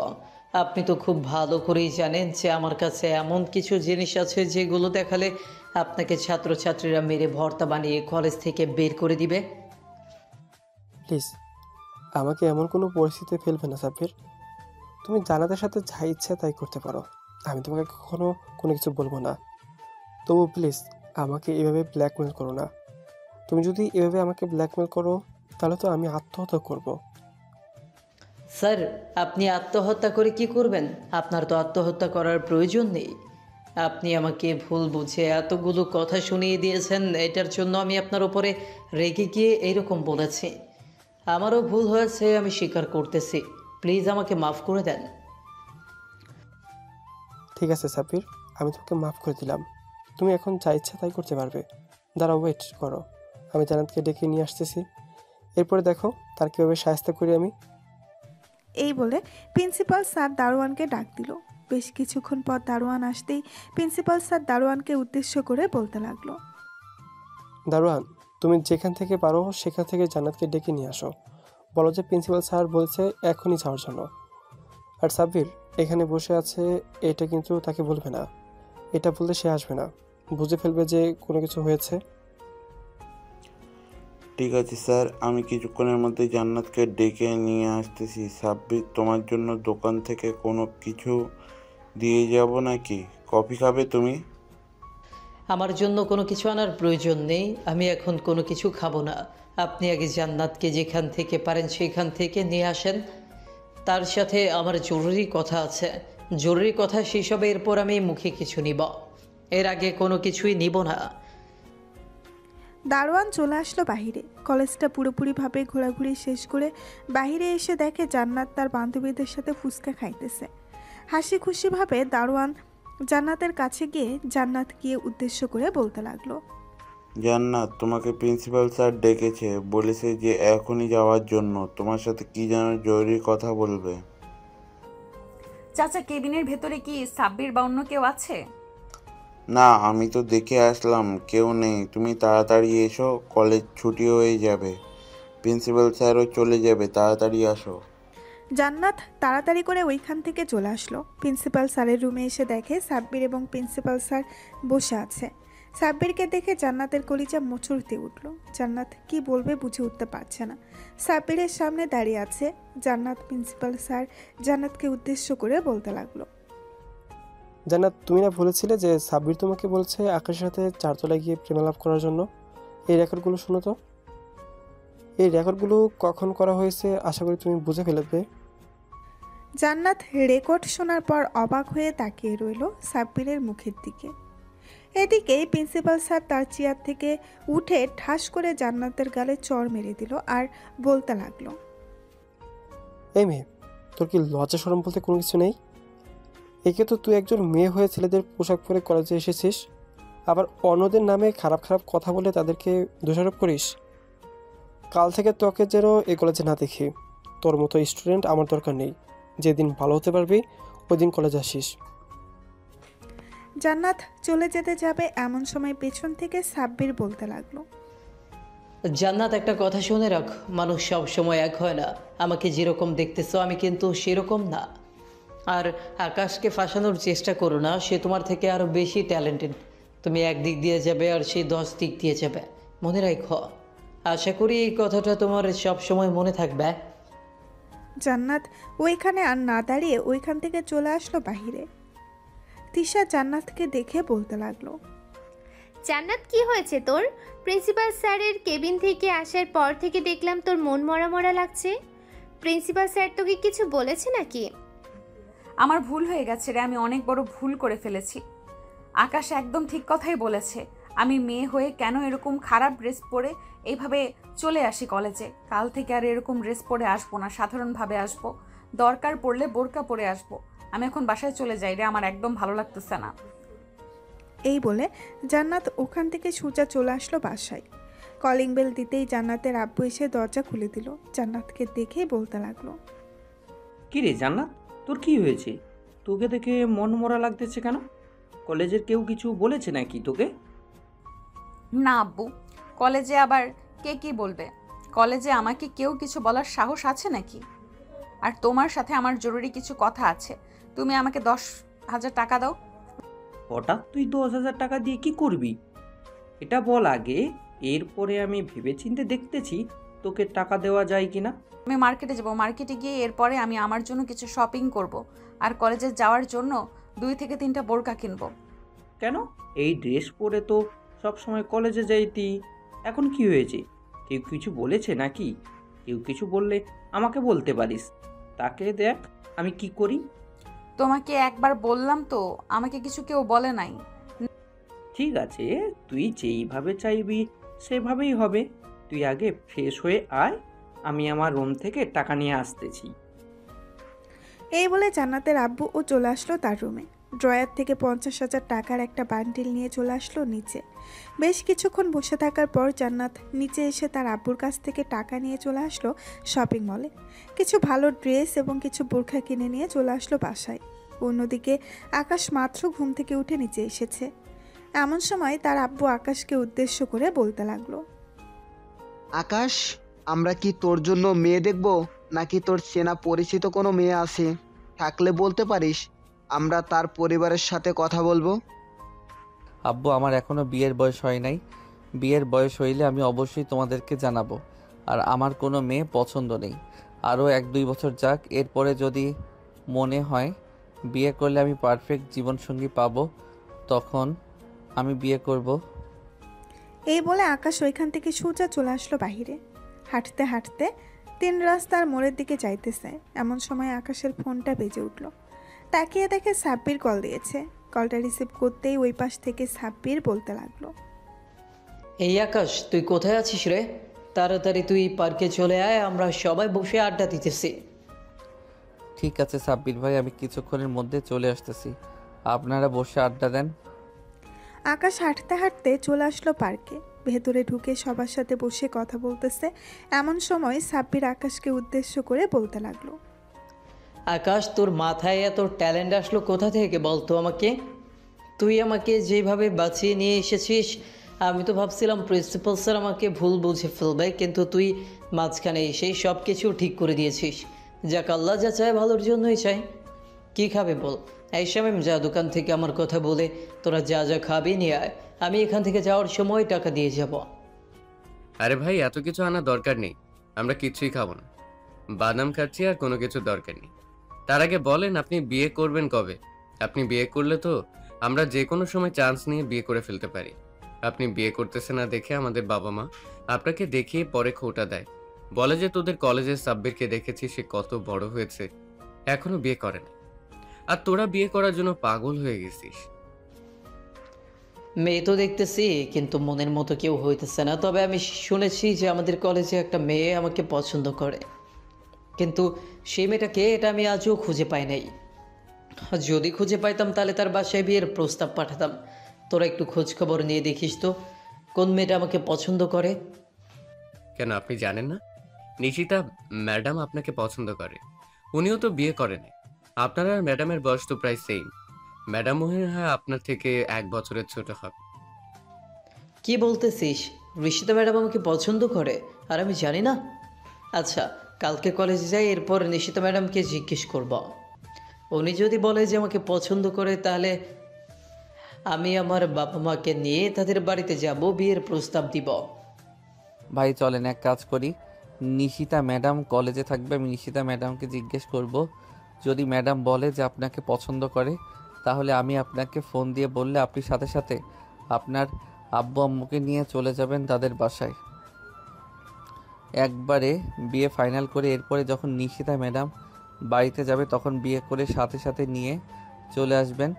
আপনি তো খুব ভালো করেই জানেন যে আমার কাছে এমন কিছু জিনিস আছে যেগুলো দেখালে আপনাকে ছাত্রছাত্রীরা মেরে ভর্তা বানিয়ে কলেজ থেকে বের করে দিবে। প্লিজ আমাকে এমন কোনো পরিস্থিতিতে ফেলবে না সাব্বির। তুমি জান্নাতের সাথে যা ইচ্ছা তাই করতে পারো, আমি তোমাকে কখনো কোনো কিছু বলবো না। তবু প্লিজ আমাকে এভাবে ব্ল্যাকমেল করো না। তুমি যদি এভাবে আমাকে ব্ল্যাকমেল করো তাহলে তো আমি আত্মহত্যা করব। স্যার আপনি আত্মহত্যা করে কি করবেন? আপনার তো আত্মহত্যা করার প্রয়োজন নেই। আপনি আমাকে ভুল বুঝে এতগুলো কথা শুনিয়ে দিয়েছেন, এটার জন্য আমি আপনার উপরে রেগে গিয়ে এইরকম বলেছি। আমারও ভুল হয়েছে, আমি স্বীকার করতেছি। প্লিজ আমাকে মাফ করে দেন। ঠিক আছে সাব্বির, আমি তোমাকে মাফ করে দিলাম। তুমি এখন যা ইচ্ছা তাই করতে পারবে। দাঁড়াও, ওয়েট করো, আমি জান্নাতকে ডেকে নিয়ে আসতেছি। এরপরে দেখো তার কীভাবে সাহায্য করি আমি। এই বলে প্রিন্সিপাল স্যার দারোয়ানকে ডাক দিল। বেশ কিছুক্ষণ পর দারোয়ান আসতেই প্রিন্সিপাল স্যার দারোয়ানকে উদ্দেশ্য করে বলতে লাগলো, দারোয়ান, তুমি যেখান থেকে পারো সেখান থেকে জান্নাতকে ডেকে নিয়ে আসো। বলো যে প্রিন্সিপাল স্যার বলছে এখনই যাওয়ার জন্য। আর সাব্বির এখানে বসে আছে, এটা কিন্তু তাকে বলবে না। এটা বললে সে আসবে না, বুঝে ফেলবে যে কোনো কিছু হয়েছে। ঠিক আছে স্যার, আমি কিছুক্ষণের মধ্যে জান্নাতকে ডেকে নিয়ে আসতেছি। সাব্বির, তোমার জন্য দোকান থেকে কোনো কিছু দিয়ে যাব নাকি? কফি খাবে তুমি? আমার জন্য কোনো কিছু আনার প্রয়োজন নেই, আমি এখন কোনো কিছু খাবো না। আপনি আগে জান্নাতকে যেখান থেকে পারেন সেখান থেকে নিয়ে আসেন। তার সাথে আমার জরুরি কথা আছে, জরুরি কথা শেষ হবে, এরপর আমি মুখে কিছু নিব, এর আগে কোনো কিছুই নিব না। দারোয়ান চলে আসলো বাহিরে। কলেজটা পুরোপুরিভাবে ঘোরাঘুরি শেষ করে বাহিরে এসে দেখে জান্নাত তার বান্ধবীদের সাথে ফুচকা খাইতেছে। হাসি খুশিভাবে দারোয়ান জান্নাতের কাছে গিয়ে জান্নাতকে উদ্দেশ্য করে বলতে লাগলো, জান্নাত, তোমাকে প্রিন্সিপাল স্যার ডেকেছে, বলেছে যে এখনই যাওয়ার জন্য। তোমার সাথে কি যেন জরুরি কথা বলবে। চাচা, কেবিনের ভেতরে কি সাব্বির বা অন্য কেউ আছে? না, আমি তো দেখে আসলাম কেউ নেই। তুমি তাড়াতাড়ি এসো, কলেজ ছুটি হয়ে যাবে, প্রিন্সিপাল স্যারও চলে যাবে, তাড়াতাড়ি আসো। জান্নাত তাড়াতাড়ি করে ওইখান থেকে চলে আসলো। প্রিন্সিপাল স্যারের রুমে এসে দেখে সাব্বির এবং প্রিন্সিপাল স্যার বসে আছে। সাব্বিরকে দেখে জান্নাতের কলিজা মোচড় দিয়ে উঠল। জান্নাত কি বলবে বুঝে উঠতে পারছে না। সাব্বিরের সামনে দাঁড়িয়ে আছে জান্নাত। প্রিন্সিপাল স্যার জান্নাতকে উদ্দেশ্য করে বলতে লাগলো, জান্নাত, তুমি না বলেছিলে যে সাব্বির তোমাকে বলছে আকাশের সাথে 4 তলায় গিয়ে প্রেমালাপ করার জন্য? এই রেকর্ডগুলো শোনো তো। এই রেকর্ডগুলো কখন করা হয়েছে আশা করি তুমি বুঝে ফেলবে। জান্নাত রেকর্ড শোনার পর অবাক হয়ে তাকিয়ে রইল সাব্বিরের মুখের দিকে। এদিকে প্রিন্সিপাল স্যার তার চেয়ার থেকে উঠে ঠাস করে জান্নাতের গালে চড় মেরে দিল আর বলতে লাগলো, এই মেয়ে, তোর কি লজ্জা শরম বলতে কোনো কিছু নেই? একে তো তুই একজন মেয়ে হয়ে ছেলেদের পোশাক পরে কলেজে এসেছিস, আবার অন্যদের নামে খারাপ খারাপ কথা বলে তাদেরকে দোষারোপ করিস। কাল থেকে তোকে যেন এই কলেজে না দেখি। তোর মতো স্টুডেন্ট আমার দরকার নেই। যেদিন ভালো হতে পারবি ওই দিন কলেজে আসিস। জান্নাত চলে যেতে যাবে এমন সময় পেছন থেকে সাব্বির বলতে লাগলো, জান্নাত, একটা কথা শুনে রাখ, মানুষ সব সময় এক হয় না। আমাকে যেরকম দেখতেছো আমি কিন্তু সেরকম না। আর আকাশকে ফাঁসানোর চেষ্টা করো না, সে তোমার থেকে আরও বেশি ট্যালেন্টেড। তুমি এক দিক দিয়ে যাবে আর সে 10 দিক দিয়ে যাবে, মনে রাখো। আশা করি এই কথাটা তোমার সব সময় মনে থাকবে। জান্নাত ওইখানে আর না দাঁড়িয়ে ওইখান থেকে চলে আসলো বাহিরে। তিশা জান্নাতকে দেখে বলতে লাগলো, জান্নাত, কি হয়েছে তোর? প্রিন্সিপাল স্যারের কেবিন থেকে আসার পর থেকে দেখলাম তোর মন মরা মরা লাগছে। প্রিন্সিপাল স্যার তোকে কিছু বলেছে নাকি? আমার ভুল হয়ে গেছে রে, আমি অনেক বড় ভুল করে ফেলেছি। আকাশ একদম ঠিক কথাই বলেছে। আমি মেয়ে হয়ে কেন এরকম খারাপ ড্রেস পরে এইভাবে চলে আসি কলেজে। কাল থেকে আর এরকম ড্রেস পরে আসবো না, সাধারণভাবে আসবো, দরকার পড়লে বোরকা পরে আসবো। আমি এখন বাসায় চলে যাই রে, আমার একদম ভালো লাগতেছে না। এই বলে জান্নাত ওখান থেকে সোজা চলে আসলো বাসায়। কলিং বেল দিতেই জান্নাতের আব্বু এসে দরজা খুলে দিল। জান্নাতকে দেখেই বলতে লাগলো, কি রে জান্নাত, তোর কি হয়েছে? তোকে দেখে মন মরা লাগতেছে কেন? কলেজের কেউ কিছু বলেছে নাকি তোকে? না আব্বু, কলেজে আবার কে কি বলবে? কলেজে আমাকে কেউ কিছু বলার সাহস আছে নাকি? আর তোমার সাথে আমার জরুরি কিছু কথা আছে। তুমি আমাকে 10,000 টাকা দাও। হঠাৎ তুই 10,000 টাকা দিয়ে কি করবি? এটা বল আগে, এরপরে আমি ভেবেচিন্তে দেখতেছি তোকে টাকা দেওয়া যায় কিনা। আমি মার্কেটে যাব, মার্কেটে গিয়ে এরপরে আমি আমার জন্য কিছু শপিং করব আর কলেজে যাওয়ার জন্য 2 থেকে 3টা বোরকা কিনবো। কেন? এই ড্রেস পরে তো সব সময় কলেজে যাইতি, এখন কি হয়েছে? কেউ কিছু বলেছে নাকি? কেউ কিছু বললে আমাকে বলতে পারিস, তাকে দেখ আমি কি করি। তোমাকে একবার বললাম তো, আমাকে কিছু কেউ বলে নাই। ঠিক আছে, তুই যেইভাবে চাইবি সেভাবেই হবে। তুই আগে ফ্রেশ হয়ে আয়, আমি আমার রুম থেকে টাকা নিয়ে আসতেছি। এই বলে জান্নাতের আব্বু ও চলে আসলো তার রুমে। ড্রয়ার থেকে 50,000 টাকার একটা বান্ডিল নিয়ে চলে আসলো নিচে। বেশ কিছুক্ষণ বসে থাকার পর জান্নাত নিচে এসে তার আব্বুর কাছ থেকে টাকা নিয়ে চলে আসলো শপিং মলে। কিছু ভালো ড্রেস এবং কিছু বোরখা কিনে নিয়ে চলে আসলো বাসায়। অন্যদিকে আকাশ মাত্র ঘুম থেকে উঠে নিচে এসেছে। এমন সময় তার আব্বু আকাশকে উদ্দেশ্য করে বলতে লাগলো, আকাশ, আমরা কি তোর জন্য মেয়ে দেখব, নাকি তোর চেনা পরিচিত কোনো মেয়ে আছে? থাকলে বলতে পারিস, আমরা তার পরিবারের সাথে কথা বলবো। আব্বু, আমার এখনো বিয়ের বয়স হয় নাই। বিয়ের বয়স হইলে আমি অবশ্যই তোমাদেরকে জানাবো। আর আমার কোনো মেয়ে পছন্দ নেই। আরও 1-2 বছর যাক, এরপরে যদি মনে হয় বিয়ে করলে আমি পারফেক্ট জীবনসঙ্গী পাবো, তখন আমি বিয়ে করব। এই বলে আকাশ ওইখান থেকে সোজা চলে আসলো বাহিরে। হাঁটতে হাঁটতে 3 রাস্তার মোড়ের দিকে যাইতেছে। এমন সময় আকাশের ফোনটা বেজে উঠল। তাকিয়ে দেখে সাব্বির কল দিয়েছে। কলটা রিসিভ করতেই ওই পাশ থেকে সাব্বির বলতে লাগলো, এই আকাশ, তুই কোথায় আছিস রে? তাড়াতাড়ি তুই পার্কে চলে আয়, আমরা সবাই বসে আড্ডা দিতেছি। ঠিক আছে সাব্বির ভাই, আমি কিছুক্ষণের মধ্যে চলে আসতেছি। আপনারা বসে আড্ডা দেন। আকাশ হাঁটতে হাঁটতে চলে আসলো পার্কে। ভেতরে ঢুকে সবার সাথে বসে কথা বলতেছে। এমন সময় সাব্বির আকাশকে উদ্দেশ্য করে বলতে লাগলো, আকাশ, তোর মাথায় এত ট্যালেন্ট আসলো কোথা থেকে বলতো আমাকে? তুই আমাকে যেভাবে বাঁচিয়ে নিয়ে এসেছিস, আমি তো ভাবছিলাম প্রিন্সিপাল স্যার আমাকে ভুল বুঝে ফেলবে, কিন্তু তুই মাঝখানে এসেই সব কিছু ঠিক করে দিয়েছিস। যাক, আল্লাহ যা চায় ভালোর জন্যই চায়। কী খাবে বল? এই শামীম, যা দোকান থেকে আমার কথা বলে তোরা যা যা খাবি নিয়ে আয়, আমি এখান থেকে যাওয়ার সময় টাকা দিয়ে যাব। আরে ভাই, এত কিছু আনা দরকার নেই, আমরা কিছুই খাবো না। বাদাম খাচ্ছি, আর কোনো কিছু দরকার নেই। তার আগে বলেন, আপনি বিয়ে করবেন কবে? আপনি বিয়ে করলে তো আমরা যে কোনো সময় চান্স নিয়ে বিয়ে করে ফেলতে পারি। আপনি বিয়ে করতেছে না দেখে আমাদের বাবা মা আপনাকে দেখিয়ে পরে খোঁটা দেয়, বলে যে তোদের কলেজের সাব্বিরকে দেখেছি, সে কত বড় হয়েছে, এখনো বিয়ে করে না, আর তোরা বিয়ে করার জন্য পাগল হয়ে গেছিস। মেয়ে তো দেখতেছি, কিন্তু মনের মতো কেউ হইতেছে না। তবে আমি শুনেছি যে আমাদের কলেজে একটা মেয়ে আমাকে পছন্দ করে, কিন্তু সেই মেয়েটাকে, এটা আমি আজও খুঁজে পাই নাই। যদি খুঁজে পাইতাম তাহলে তার বাসায় বিয়ের প্রস্তাব পাঠাতাম। তোরা একটু খোঁজ খবর নিয়ে দেখিস তো কোন মেয়েটা আমাকে পছন্দ করে। কেন, আপনি জানেন না নিশিতা ম্যাডাম আপনাকে পছন্দ করে? উনিও তো বিয়ে করেন। আপনার আর ম্যাডামের বয়স তো প্রায় সেম। ম্যাডাম মনে হয় আপনার থেকে 1 বছরের ছোট হবে। কি বলতেছিস? ঋষিতা ম্যাডাম আমাকে পছন্দ করে আর আমি জানি না? আচ্ছা, কালকে কলেজে যাই, এরপর নিশিতা ম্যাডামকে জিজ্ঞেস করব। উনি যদি বলে যে আমাকে পছন্দ করে, তাহলে আমি আমার বাবা মাকে নিয়ে তাদের বাড়িতে যাব, বিয়ের প্রস্তাব দিব। ভাই চলেন এক কাজ করি, নিশিতা ম্যাডাম কলেজে থাকবে, আমি নিশিতা ম্যাডামকে জিজ্ঞেস করব। যদি ম্যাডাম বলে যে আপনাকে পছন্দ করে, তাহলে আমি আপনাকে ফোন দিয়ে বললে আপনি সাথে সাথে আপনার আব্বু আম্মুকে নিয়ে চলে যাবেন তাদের বাসায়, একবারে বিয়ে ফাইনাল করে। এরপরে যখন নিশিতা ম্যাডাম বাড়িতে যাবে তখন বিয়ে করে সাথে সাথে নিয়ে চলে আসবেন।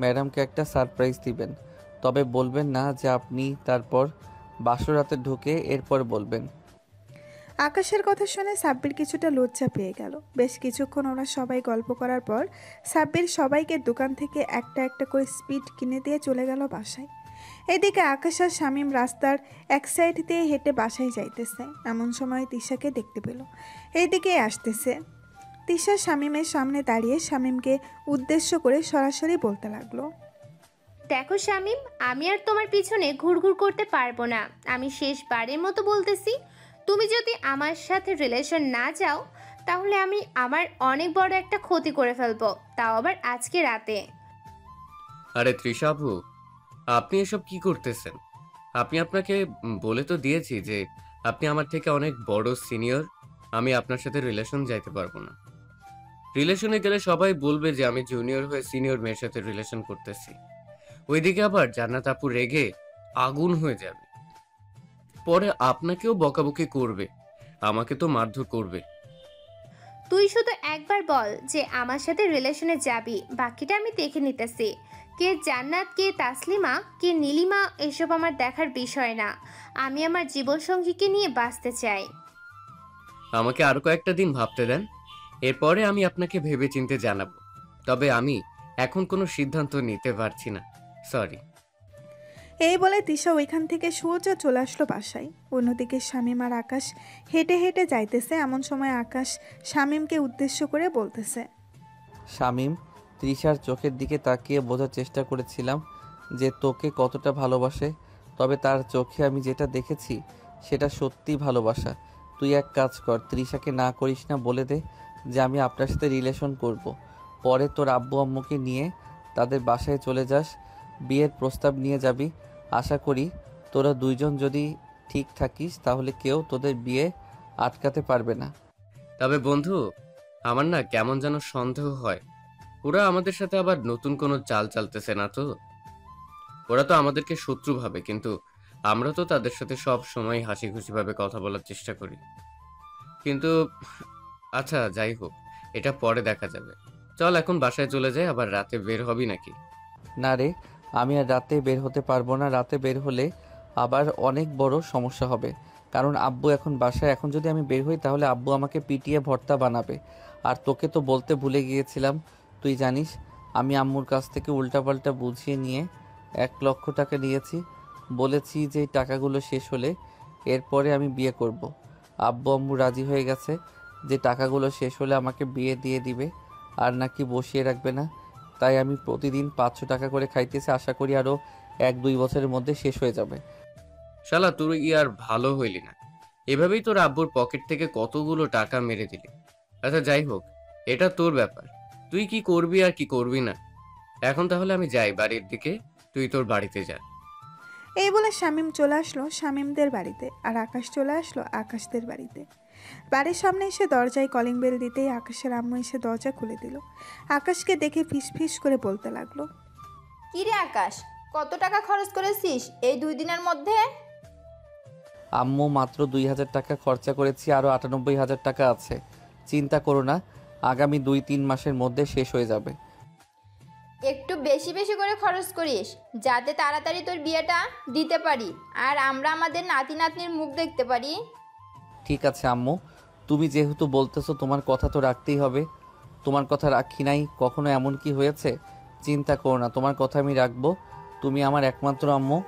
ম্যাডামকে একটা সারপ্রাইজ দিবেন, তবে বলবেন না যে আপনি তারপর বাসরাতে ঢুকে এরপর বলবেন। আকাশের কথা শুনে সাব্বির কিছুটা লজ্জা পেয়ে গেল। বেশ কিছুক্ষণ ওরা সবাই গল্প করার পর সাব্বির সবাইকে দোকান থেকে একটা একটা করে স্পিড কিনে দিয়ে চলে গেল বাসায়। এদিকে আকাশ আর শামীম রাস্তার এক সাইড দিয়ে হেঁটে বাসায় যাইতেছে। এমন সময় তিশাকে দেখতে পেল, এইদিকে আসতেছে। তিশা শামীমের সামনে দাঁড়িয়ে শামীমকে উদ্দেশ্য করে সরাসরি বলতে লাগলো, দেখো শামীম, আমি আর তোমার পিছনে ঘুরঘুর করতে পারবো না। আমি শেষবারের মতো বলতেছি, তুমি যদি আমার সাথে রিলেশন না যাও, তাহলে আমি আমার অনেক বড় একটা ক্ষতি করে ফেলবো, তাও আবার আজকে রাতে। আরে তৃষা আপু, আপনি এসব কি করতেছেন? আপনাকে বলে তো দিয়েছি যে আপনি আমার থেকে অনেক বড় সিনিয়র, আমি আপনার সাথে রিলেশন যাইতে পারবো না। রিলেশনে গেলে সবাই বলবে যে আমি জুনিয়র হয়ে সিনিয়র মেয়ের সাথে রিলেশন করতেছি। ওইদিকে আবার জান্নাত আপু রেগে আগুন হয়ে যাবে, পরে আপনাকেও বকাবকি করবে, আমাকে তো মারধর করবে। তুই শুধু একবার বল যে আমার সাথে রিলেশনে যাবি, বাকিটা আমি দেখে নিতেছি। কে জান্নাত, কে তাসলিমা, কে নীলিমা, এসব আমার দেখার বিষয় না। আমি আমার জীবনসঙ্গীকে নিয়ে বাঁচতে চাই। আমাকে আরো কয়েকটা দিন ভাবতে দেন, এরপরে আমি আপনাকে ভেবে চিন্তে জানাবো। তবে আমি এখন কোনো সিদ্ধান্ত নিতে পারছি না, সরি। এই বলে তিশা ওইখান থেকে সোজা চলে আসলো বাসায়। অন্যদিকে শামীম আর আকাশ হেঁটে হেঁটে যাইতেছে। এমন সময় আকাশ শামীমকে উদ্দেশ্য করে বলতেছে, শামীম, তৃষার চোখের দিকে তাকিয়ে বোঝার চেষ্টা করেছিলাম যে তোকে কতটা ভালোবাসে, তবে তার চোখে আমি যেটা দেখেছি সেটা সত্যি ভালোবাসা। তুই এক কাজ কর, তৃষাকে না করিস না, বলে দে যে আমি আপনার সাথে রিলেশন করব। পরে তোর আব্বু আম্মুকে নিয়ে তাদের বাসায় চলে যাস, বিয়ের প্রস্তাব নিয়ে যাবি। আশা করি তোরা দুইজন যদি ঠিক থাকিস তাহলে কেউ তোদের বিয়ে আটকাতে পারবে না। তবে বন্ধু, আমার না কেমন যেন সন্দেহ হয়, ওরা আমাদের সাথে আবার নতুন কোনো চাল চালতেছে না তো? ওরা তো আমাদেরকে শত্রু ভাবে, কিন্তু আমরা তো তাদের সাথে সব সময় হাসি খুশি ভাবে কথা বলার চেষ্টা করি। কিন্তু আচ্ছা, যাই হোক, এটা পরে দেখা যাবে। চল এখন বাসায় চলে যাই, আবার রাতে বের হবি নাকি? না রে, আমি আর রাতে বের হতে পারবো না। রাতে বের হলে আবার অনেক বড় সমস্যা হবে, কারণ আব্বু এখন বাসায়। এখন যদি আমি বের হই তাহলে আব্বু আমাকে পিটিয়ে ভর্তা বানাবে। আর তোকে তো বলতে ভুলে গিয়েছিলাম, তুই জানিস আমি আম্মুর কাছ থেকে উল্টাপাল্টা বুঝিয়ে নিয়ে 1 লক্ষ টাকা নিয়েছি। বলেছি যে এই টাকাগুলো শেষ হলে এরপরে আমি বিয়ে করব। আব্বু আম্মু রাজি হয়ে গেছে যে টাকাগুলো শেষ হলে আমাকে বিয়ে দিয়ে দিবে, আর নাকি বসিয়ে রাখবে না। তাই আমি প্রতিদিন 500 টাকা করে খাইতেছি। আশা করি আরও 1-2 বছরের মধ্যে শেষ হয়ে যাবে। শালা, তুই আর ভালো হইলি না। এভাবেই তোর আব্বুর পকেট থেকে কতগুলো টাকা মেরে দিলি। আচ্ছা যাই হোক, এটা তোর ব্যাপার, তুই কি করবি আর কি করবি না। এখন তাহলে আমি যাই বাড়ির দিকে, তুই তোর বাড়িতে যা। এই বলে শামীম চলে আসলো শামীমদের বাড়িতে, আর আকাশ চলে আসলো আকাশদের বাড়িতে। বাড়ির সামনে এসে দরজায় কলিং বেল দিতেই আকাশের আম্মু এসে দরজা খুলে দিল। আকাশকে দেখে ফিস ফিস করে বলতে লাগলো, কি রে আকাশ, কত টাকা খরচ করেছিস এই 2 দিনের মধ্যে? আম্মু মাত্র 2000 টাকা খরচা করেছি, আরও 98,000 টাকা আছে। চিন্তা করো না, আগামী 2-3 মাসের মধ্যে শেষ হয়ে যাবে। একটু বেশি বেশি করে খরচ করিস, যাতে তাড়াতাড়ি তোর বিয়েটা দিতে পারি আর আমরা আমাদের নাতি নাতনির মুখ দেখতে পারি। ঠিক আছে আম্মু, তুমি যেহেতু বলতেছো তোমার কথা তো রাখতেই হবে। তোমার কথা রাখি নাই কখনো, এমন কি হয়েছে? চিন্তা করো না, তোমার কথা আমি রাখবো। তুমি আমার একমাত্র আম্মু।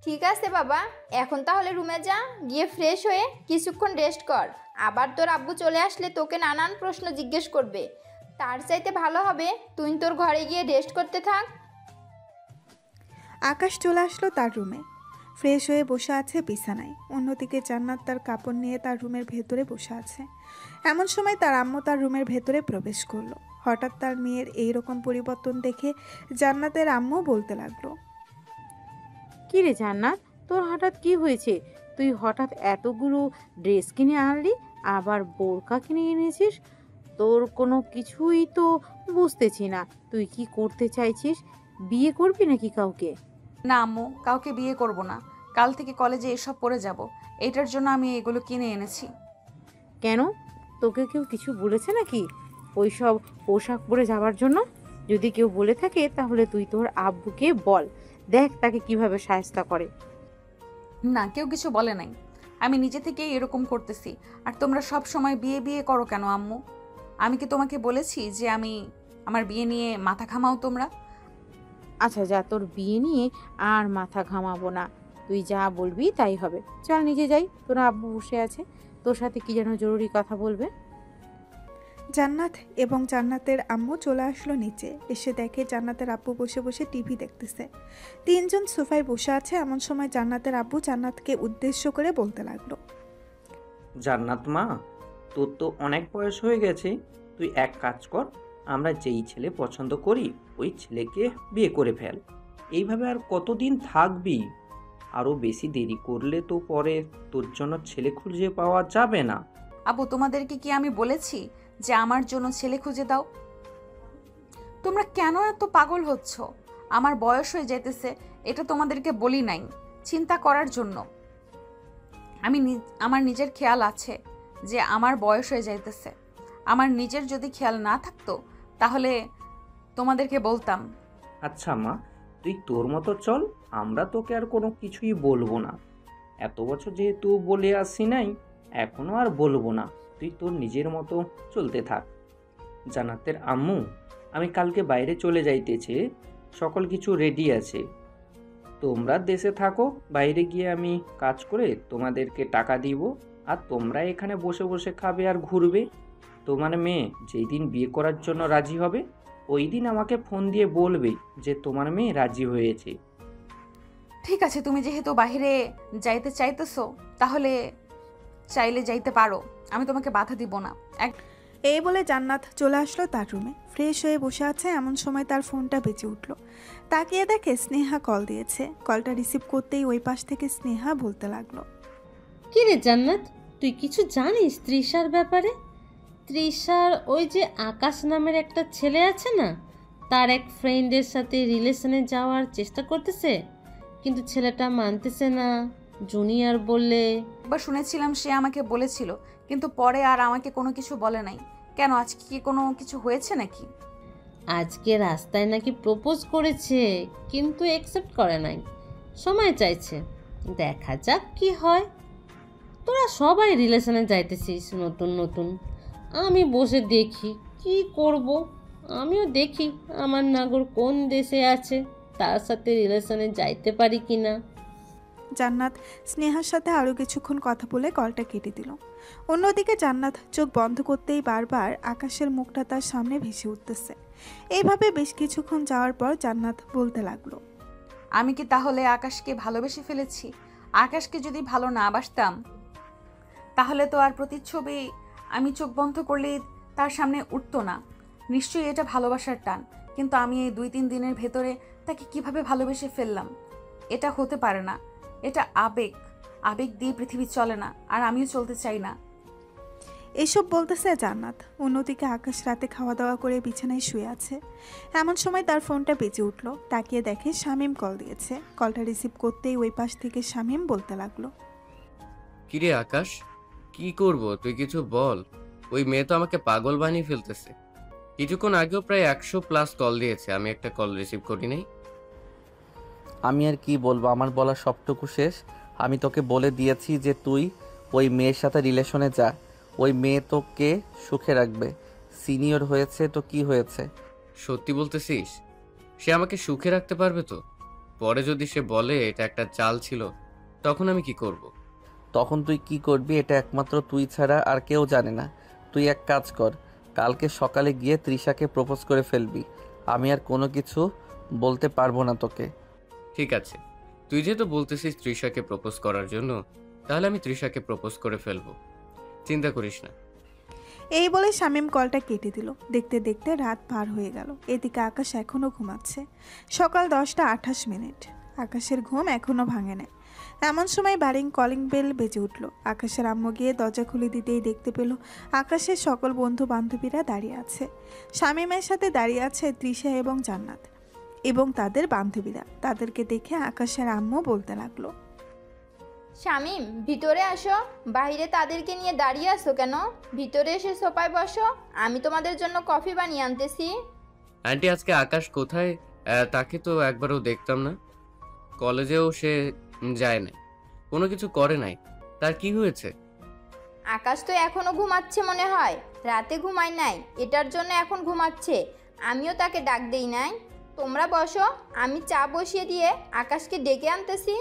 ঠিক আছে বাবা, এখন তাহলে রুমে যা, গিয়ে ফ্রেশ হয়ে কিছুক্ষণ রেস্ট কর। আবার তোর আব্বু চলে আসলে তোকে নানান প্রশ্ন জিজ্ঞেস করবে। তার চাইতে ভালো হবে তুই তোর ঘরে গিয়ে রেস্ট করতে থাক। আকাশ চলে আসলো তার রুমে, ফ্রেশ হয়ে বসে আছে বিছানায়। অন্যদিকে জান্নাত তার কাপড় নিয়ে তার রুমের ভেতরে বসে আছে। এমন সময় তার আম্মু তার রুমের ভেতরে প্রবেশ করলো। হঠাৎ তার মেয়ের এই রকম পরিবর্তন দেখে জান্নাতের আম্মু বলতে লাগলো, কি রে জান্নাত, তোর হঠাৎ কি হয়েছে? তুই হঠাৎ এতগুলো ড্রেস কিনে আনলি, আবার বোরকা কিনে এনেছিস। তোর কোনো কিছুই তো বুঝতেছি না। তুই কি করতে চাইছিস? বিয়ে করবি নাকি কাউকে? না আম্মু, কাউকে বিয়ে করব না। কাল থেকে কলেজে এসব পরে যাব, এটার জন্য আমি এগুলো কিনে এনেছি। কেন, তোকে কেউ কিছু বলেছে নাকি ওই সব পোশাক পরে যাওয়ার জন্য? যদি কেউ বলে থাকে তাহলে তুই তোর আব্বুকে বল, দেখ তাকে কিভাবে সাহায্য করে। না, কেউ কিছু বলে নাই, আমি নিজে থেকেই এরকম করতেছি। আর তোমরা সব সময় বিয়ে বিয়ে করো কেন আম্মু? আমি কি তোমাকে বলেছি যে আমার বিয়ে নিয়ে মাথা ঘামাও তোমরা? আচ্ছা যা, তোর বিয়ে নিয়ে আর মাথা ঘামাবো না, তুই যা বলবি তাই হবে। চল নিজে যাই, তোর আব্বু বসে আছে, তোর সাথে কি যেন জরুরি কথা বলবে। জান্নাত এবং জান্নাতের আম্মু চলে আসলো নিচে। এসে দেখে জান্নাতের আব্বু বসে বসে টিভি দেখতেছে। 3 জন সোফায় বসে আছে। এমন সময় জান্নাতের আব্বু জান্নাতকে উদ্দেশ্য করে বলতে লাগলো, জান্নাত মা, তোর তো অনেক বয়স হয়ে গেছে, তুই এক কাজ কর, আমরা যেই ছেলে পছন্দ করি ওই ছেলেকে বিয়ে করে ফেল। এইভাবে আর কতদিন থাকবি? আরও বেশি দেরি করলে তো পরে তোর জন্য ছেলে খুঁজে পাওয়া যাবে না। আব্বু, তোমাদেরকে কি আমি বলেছি যে আমার জন্য ছেলে খুঁজে দাও? তোমরা কেন এত পাগল হচ্ছ? আমার বয়স হয়ে যেতেছে, এটা তোমাদেরকে বলি নাই চিন্তা করার জন্য। আমার নিজের খেয়াল আছে যে আমার বয়স হয়ে যাইতেছে। আমার নিজের যদি খেয়াল না থাকতো তাহলে তোমাদেরকে বলতাম। আচ্ছা মা, তুই তোর মতো চল, আমরা তোকে আর কোনো কিছুই বলবো না। এত বছর যেহেতু বলে আসি নাই, এখনও আর বলবো না। তুই তোর নিজের মতো চলতে থাক। জান্নাতের আম্মু, আমি কালকে বাইরে চলে যাইতেছে, সকল কিছু রেডি আছে। তোমরা দেশে থাকো, বাইরে গিয়ে আমি কাজ করে তোমাদেরকে টাকা দিব, আর তোমরা এখানে বসে বসে খাবে আর ঘুরবে। তোমার মেয়ে যেই দিন বিয়ে করার জন্য রাজি হবে, ওই দিন আমাকে ফোন দিয়ে বলবে যে তোমার মেয়ে রাজি হয়েছে। ঠিক আছে, তুমি যেহেতু বাইরে যাইতে চাইতেছো, তাহলে চাইলে যাইতে পারো, আমি তোমাকে বাধা দিব না। এই বলে জান্নাত চলে আসলো তার রুমে। ফ্রেশ হয়ে বসে আছে, এমন সময় তার ফোনটা বেজে উঠল। তাকিয়ে দেখে স্নেহা কল দিয়েছে। কলটা রিসিভ করতেই ওই পাশ থেকে স্নেহা বলতে লাগলো, কি রে জান্নাত, তুই কিছু জানিস তৃষার ব্যাপারে? তৃষার ওই যে আকাশ নামের একটা ছেলে আছে না, তার এক ফ্রেন্ডের সাথে রিলেশনে যাওয়ার চেষ্টা করতেছে, কিন্তু ছেলেটা মানতেছে না। জুনিয়র বললে একবার শুনেছিলাম সে আমাকে বলেছিল, কিন্তু পরে আর আমাকে কোনো কিছু বলে নাই। কেন, আজকে কি কোনো কিছু হয়েছে নাকি? আজকে রাস্তায় নাকি প্রপোজ করেছে, কিন্তু অ্যাকসেপ্ট করে নাই, সময় চাইছে। দেখা যাক কি হয়। তোরা সবাই রিলেশনে যাইতেছিস নতুন নতুন, আমি বসে দেখি কি করব। আমিও দেখি আমার নাগর কোন দেশে আছে, তার সাথে রিলেশনে যাইতে পারি কি না। জান্নাত স্নেহার সাথে আরও কিছুক্ষণ কথা বলে কলটা কেটে দিল। অন্যদিকে জান্নাত চোখ বন্ধ করতেই বারবার আকাশের মুখটা তার সামনে ভেসে উঠতেছে। এইভাবে বেশ কিছুক্ষণ যাওয়ার পর জান্নাত বলতে লাগলো, আমি কি তাহলে আকাশকে ভালোবেসে ফেলেছি? আকাশকে যদি ভালো না বাসতাম, তাহলে তো আর প্রতিচ্ছবি আমি চোখ বন্ধ করলে তার সামনে উঠতো না। নিশ্চয়ই এটা ভালোবাসার টান, কিন্তু আমি এই 2-3 দিনের ভেতরে তাকে কিভাবে ভালোবেসে ফেললাম? এটা হতে পারে না। এটা আবেগ, আবেগ দিয়ে পৃথিবী চলে না, আর আমিও চলতে চাই না। এসব বলতেছে জান্নাত। অন্যদিকে আকাশ রাতে খাওয়া দাওয়া করে বিছানায় শুয়ে আছে। এমন সময় তার ফোনটা বেজে উঠল। তাকিয়ে দেখে শামীম কল দিয়েছে। কলটা রিসিভ করতেই ওই পাশ থেকে শামীম বলতে লাগলো, কিরে আকাশ, কি করব তুই কিছু বল। ওই মেয়ে তো আমাকে পাগল বানিয়ে ফেলতেছে। কিছুক্ষণ আগেও প্রায় 100+ কল দিয়েছে, আমি একটা কল রিসিভ করি নাই। আমি আর কি বলবো, আমার বলা সবটুকু শেষ। আমি তোকে বলে দিয়েছি যে তুই ওই মেয়ের সাথে রিলেশনে যা, ওই মেয়ে তোকে সুখে রাখবে। সিনিয়র হয়েছে তো কি হয়েছে? সত্যি বলতেছিস? সে আমাকে সুখে রাখতে পারবে তো? পরে যদি সে বলে এটা একটা চাল ছিল, তখন আমি কি করব? তখন তুই কি করবি এটা একমাত্র তুই ছাড়া আর কেউ জানে না। তুই এক কাজ কর, কালকে সকালে গিয়ে তৃষাকে প্রপোজ করে ফেলবি। আমি আর কোনো কিছু বলতে পারবো না তোকে। ঠিক আছে, তুই যেহেতু বলতেছিস তৃষাকে প্রপোজ করার জন্য, তাহলে আমি তৃষাকে প্রপোজ করে ফেলবো, চিন্তা করিস না। এই বলে শামীম কলটা কেটে দিল। দেখতে দেখতে রাত পার হয়ে গেল। এদিকে আকাশ এখনও ঘুমাচ্ছে। সকাল 10:28। আকাশের ঘুম এখনও ভাঙে নাই। এমন সময় বাড়ির কলিং বেল বেজে উঠল। আকাশের আম্মু গিয়ে দরজা খুলে দিতেই দেখতে পেল আকাশের সকল বন্ধু বান্ধবীরা দাঁড়িয়ে আছে। শামীমের সাথে দাঁড়িয়ে আছে তৃষা এবং জান্নাত এবং তাদের বান্ধবীরা। তাদেরকে দেখে আকাশের আম্মু বলতে লাগলো, শামীম, ভিতরে আসো। বাইরে তাদেরকে নিয়ে দাঁড়িয়ে আসো কেন? ভিতরে এসে সোফায় বসো, আমি তোমাদের জন্য কফি বানিয়ে আনতেছি। আন্টি, আজকে আকাশ কোথায়? তাকে তো একবারও দেখতাম না। কলেজেও সে যায় নাই, কোনো কিছু করে নাই। তার কি হয়েছে? আকাশ তো এখনো ঘুমাচ্ছে মনে হয়, রাতে ঘুমায় নাই, এটার জন্য এখন ঘুমাচ্ছে। আমিও তাকে ডাক দেই নাই। তোমরা বসো, আমি চা বসিয়ে দিয়ে আকাশকে ডেকে আনতেছি।